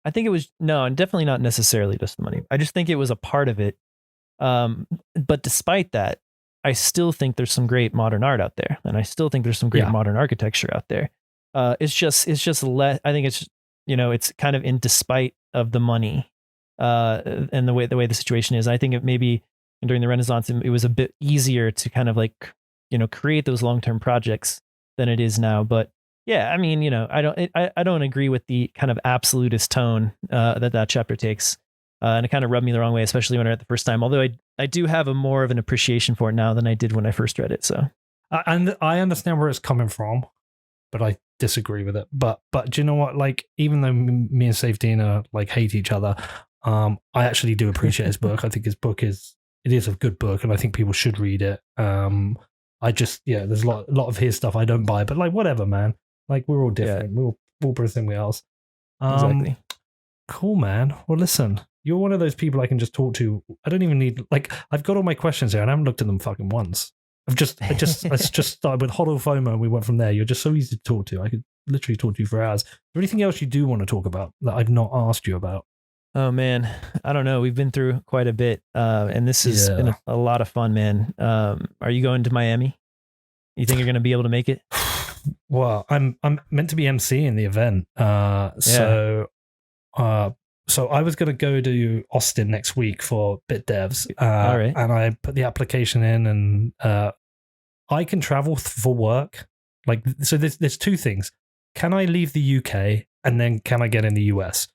I think it was, no, and definitely not necessarily just the money. I just think it was a part of it. But despite that, I still think there's some great modern art out there, and I still think there's some great modern architecture out there. It's just less. I think it's, it's kind of in despite of the money, and the way the situation is. I think it maybe during the Renaissance it was a bit easier to kind of like, create those long-term projects than it is now. But yeah, I mean, I don't agree with the kind of absolutist tone that chapter takes. And it kind of rubbed me the wrong way, especially when I read it the first time. Although I do have a more of an appreciation for it now than I did when I first read it. So, and I understand where it's coming from, but I disagree with it. But do you know what? Like, even though me and Safedina like hate each other, I actually do appreciate his book. I think his book is a good book, and I think people should read it. There's a lot of his stuff I don't buy, but like whatever, man. Like we're all different. We're all something else. Exactly. Cool, man. Well, listen. You're one of those people I can just talk to. I don't even need, like, I've got all my questions here and I haven't looked at them fucking once. I just started with Hodl FOMO and we went from there. You're just so easy to talk to. I could literally talk to you for hours. Is there anything else you do want to talk about that I've not asked you about? Oh man, I don't know. We've been through quite a bit, and this has been a lot of fun, man. Are you going to Miami? You think you're going to be able to make it? Well, I'm meant to be emceeing the event. So I was going to go to Austin next week for Bit Devs, All right. and I put the application in, and I can travel for work. Like, so there's two things. Can I leave the UK, and then can I get in the US?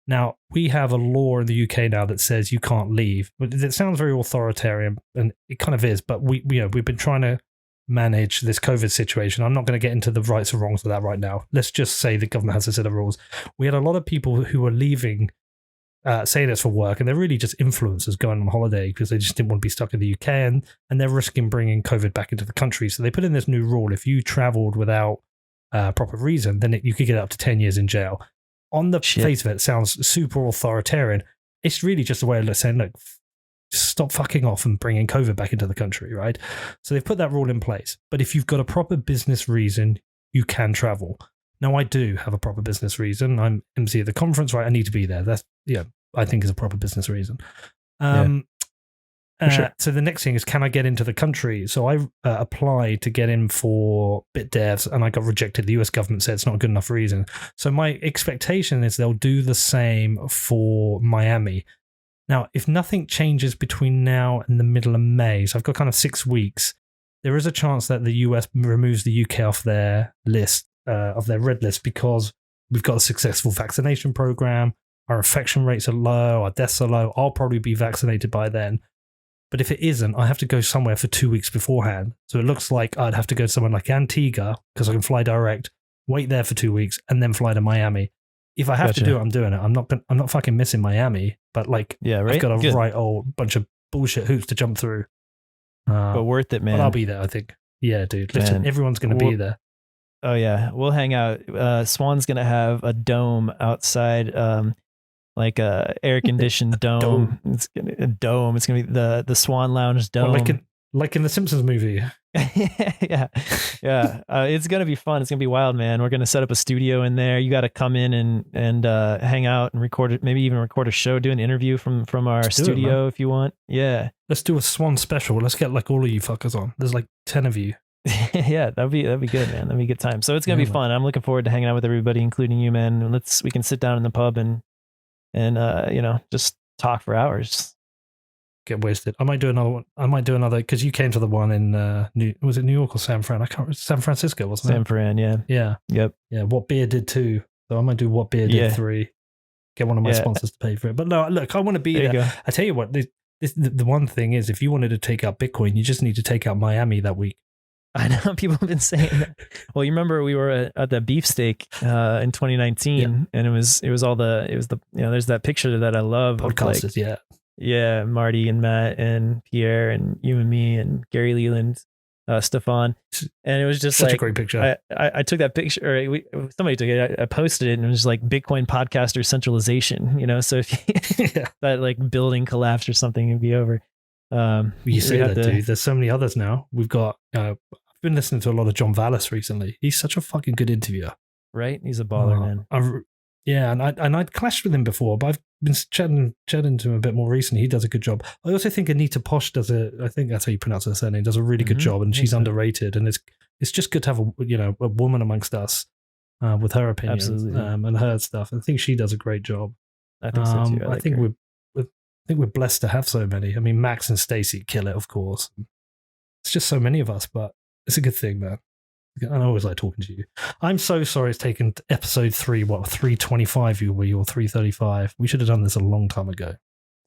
Now, we have a law in the UK now that says you can't leave. It sounds very authoritarian, and it kind of is, but we've been trying to manage this COVID situation. I'm not going to get into the rights or wrongs of that right now. Let's just say the government has a set of rules. We had a lot of people who were leaving, saying it's for work, and they're really just influencers going on holiday because they just didn't want to be stuck in the UK, and they're risking bringing COVID back into the country. So they put in this new rule. If you traveled without proper reason, then you could get up to 10 years in jail. On the face of it sounds super authoritarian. It's really just a way of saying, look, stop fucking off and bringing COVID back into the country, right? So they've put that rule in place. But if you've got a proper business reason, you can travel. Now, I do have a proper business reason. I'm MC at the conference, right? I need to be there. That's, I think is a proper business reason. Sure. So the next thing is, can I get into the country? So I applied to get in for Bit Devs, and I got rejected. The US government said it's not a good enough reason. So my expectation is they'll do the same for Miami. Now, if nothing changes between now and the middle of May, so I've got kind of 6 weeks, there is a chance that the US removes the UK off their list, of their red list, because we've got a successful vaccination program. Our infection rates are low. Our deaths are low. I'll probably be vaccinated by then. But if it isn't, I have to go somewhere for 2 weeks beforehand. So it looks like I'd have to go to somewhere like Antigua, because I can fly direct, wait there for 2 weeks, and then fly to Miami. If I have to do it, I'm doing it. I'm not fucking missing Miami. But like, I've got a right old bunch of bullshit hoops to jump through. But worth it, man. But I'll be there, I think. Yeah, dude. Listen, everyone's going to be there. Oh yeah, we'll hang out. Swan's going to have a dome outside, like a air conditioned dome. It's a dome. It's gonna be the Swan Lounge dome, like in the Simpsons movie. yeah. It's gonna be fun. It's gonna be wild, man. We're gonna set up a studio in there. You got to come in and hang out and record it. Maybe even record a show, do an interview from our studio if you want. Yeah, let's do a Swan special. Let's get like all of you fuckers on. There's like 10 of you. Yeah, that'd be good, man. That'd be a good time. So it's gonna be fun. I'm looking forward to hanging out with everybody, including you, man. We can sit down in the pub and just talk for hours. Get wasted. I might do another one. Because you came to the one in was it New York or San Fran? I can't remember. San Francisco, wasn't it? San Fran, yeah. Yeah. Yep. Yeah. What Beer did 2. So I might do What Beer did 3. Get one of my sponsors to pay for it. But no, look, I want to be there. Go. I tell you what, the one thing is, if you wanted to take out Bitcoin, you just need to take out Miami that week. I know people have been saying that. Well, you remember we were at the beefsteak in 2019, and it was there's that picture that I love. Podcasters, yeah, Marty and Matt and Pierre and you and me and Gary Leland, Stefan, and it was just such a great picture. I took that picture, or somebody took it. I posted it, and it was like Bitcoin podcaster centralization. So if that like building collapsed or something, it'd be over. You say that, dude. There's so many others now. We've got. I been listening to a lot of John Vallis recently. He's such a fucking good interviewer. Right? He's a baller, man. And I'd clashed with him before, but I've been chatting to him a bit more recently. He does a good job. I also think Anita Posch I think that's how you pronounce her surname, does a really good job, and she's underrated. And it's just good to have a woman amongst us with her opinions and her stuff. I think she does a great job. I think so too. I think we're blessed to have so many. I mean, Max and Stacey kill it, of course. It's just so many of us, but it's a good thing, man. I always like talking to you. I'm so sorry it's taken episode 325 you were, you're 335. We should have done this a long time ago. It's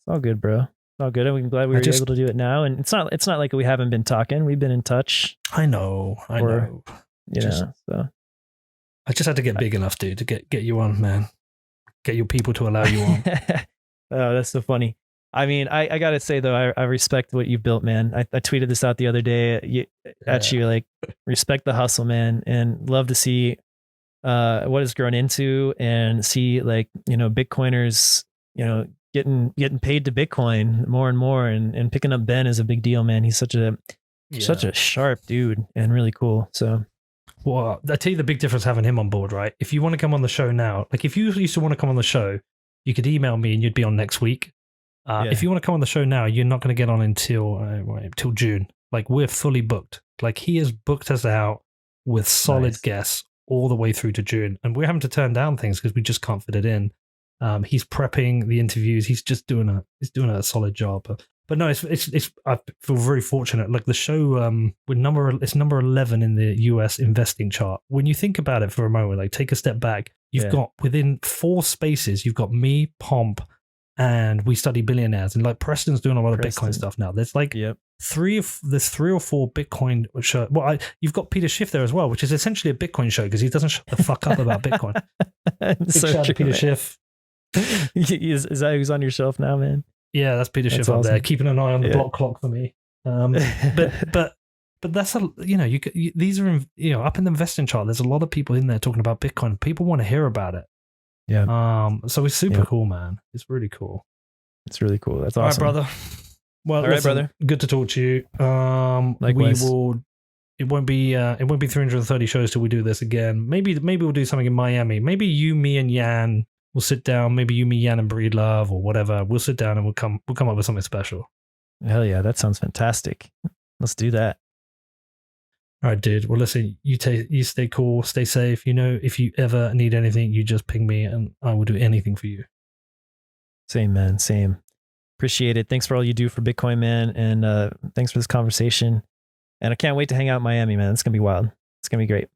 all good, bro. It's all good. I'm glad we were able to do it now. And it's not like we haven't been talking. We've been in touch. I know. So I just had to get big enough, dude, to get you on, man. Get your people to allow you on. Oh, that's so funny. I mean, I gotta say though, I respect what you built, man. I tweeted this out the other day at you, like, respect the hustle, man, and love to see what it's grown into, and see, like, Bitcoiners, getting paid to Bitcoin more and more, and picking up Ben is a big deal, man. He's such a sharp dude and really cool. So, well, I tell you the big difference having him on board, right? If you want to come on the show now, like if you used to want to come on the show, you could email me and you'd be on next week. If you want to come on the show now, you're not going to get on until June. Like, we're fully booked. Like, he has booked us out with solid guests all the way through to June, and we're having to turn down things because we just can't fit it in. He's prepping the interviews. He's just doing a solid job. But no, it's I feel very fortunate. Like, the show, it's number 11 in the US investing chart. When you think about it for a moment, like, take a step back, you've got within 4 spaces, you've got me, Pomp, and We Study Billionaires, and like Preston's doing a lot of Bitcoin stuff now. There's like 3 or 4 Bitcoin show. Well, you've got Peter Schiff there as well, which is essentially a Bitcoin show because he doesn't shut the fuck up about Bitcoin. Big shout out to Peter Schiff. Is that who's on your shelf now, man? Yeah, that's Peter Schiff up there, keeping an eye on the block clock for me. But that's these are up in the investing chart. There's a lot of people in there talking about Bitcoin. People want to hear about it. Yeah. So it's super cool, man. It's really cool. It's really cool. That's awesome. All right, brother. Well, all right, brother. Good to talk to you. Likewise. It won't be 330 shows till we do this again. Maybe we'll do something in Miami. Maybe you, me, and Yan will sit down. Maybe you, me, Yan, and Breedlove or whatever. We'll sit down and we'll come up with something special. Hell yeah, that sounds fantastic. Let's do that. All right, dude. Well, listen, you stay cool, stay safe. If you ever need anything, you just ping me and I will do anything for you. Same, man. Same. Appreciate it. Thanks for all you do for Bitcoin, man. And thanks for this conversation. And I can't wait to hang out in Miami, man. It's going to be wild. It's going to be great.